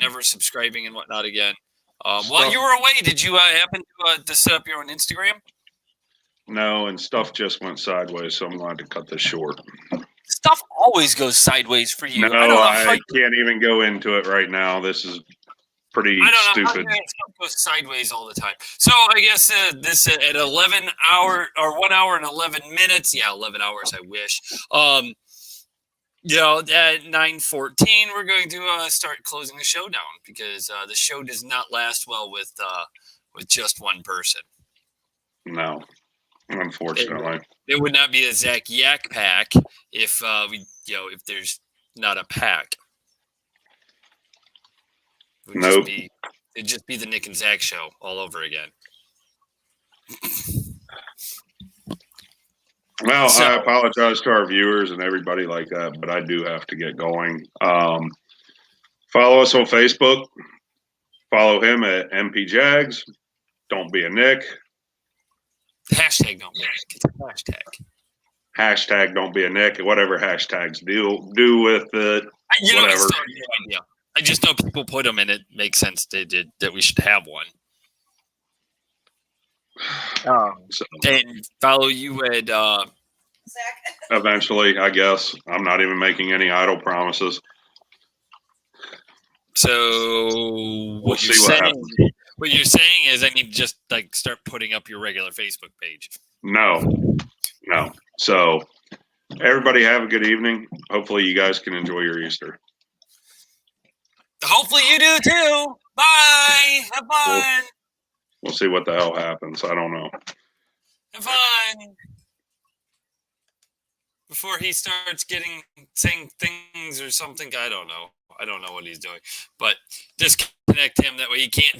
[SPEAKER 1] never subscribing and whatnot again. While you were away, did you happen to set up your own Instagram?
[SPEAKER 2] No, and stuff just went sideways, so I'm going to cut this short.
[SPEAKER 1] Stuff always goes sideways for you.
[SPEAKER 2] No, I can't even go into it right now. This is pretty stupid.
[SPEAKER 1] Stuff goes sideways all the time. So I guess this at 11 hour or 1 hour and 11 minutes. Yeah, 11 hours. I wish. At 9:14, we're going to start closing the show down, because the show does not last well with just one person. No.
[SPEAKER 2] Unfortunately,
[SPEAKER 1] it would not be a Zac Yak Pac if if there's not a pack.
[SPEAKER 2] Nope.
[SPEAKER 1] It'd just be the Nick and Zac show all over again.
[SPEAKER 2] Well, I apologize to our viewers and everybody like that, but I do have to get going. Follow us on Facebook. Follow him at MPJags. Don't be a Nick.
[SPEAKER 1] Hashtag don't be a Nick. It's a hashtag.
[SPEAKER 2] Hashtag don't be a Nick. Whatever hashtags do with it. Whatever.
[SPEAKER 1] I still have no idea. I just know people put them, and it makes sense that we should have one. And follow you at
[SPEAKER 3] Zach.
[SPEAKER 2] Eventually, I guess. I'm not even making any idle promises.
[SPEAKER 1] So
[SPEAKER 2] we'll see what happens.
[SPEAKER 1] What you're saying is I need to just start putting up your regular Facebook page.
[SPEAKER 2] No. So everybody have a good evening. Hopefully you guys can enjoy your Easter.
[SPEAKER 1] Hopefully you do too. Bye. Have fun.
[SPEAKER 2] We'll see what the hell happens. I don't know.
[SPEAKER 1] Have fun. Before he starts saying things or something, I don't know. I don't know what he's doing. But disconnect him, that way he can't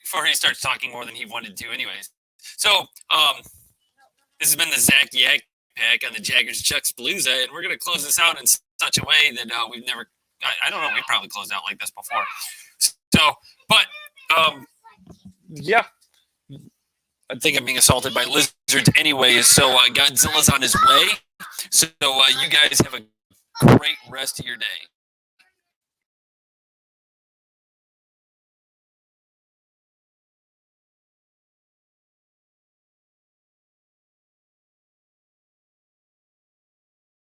[SPEAKER 1] before he starts talking more than he wanted to anyways. So, this has been the Zac Yak Pac on the Jaggers Juxtaplooza, and we're going to close this out in such a way that we've never, I don't know, we've probably closed out like this before. So, but, yeah. I think I'm being assaulted by lizards anyways, so Godzilla's on his way. So, you guys have a great rest of your day.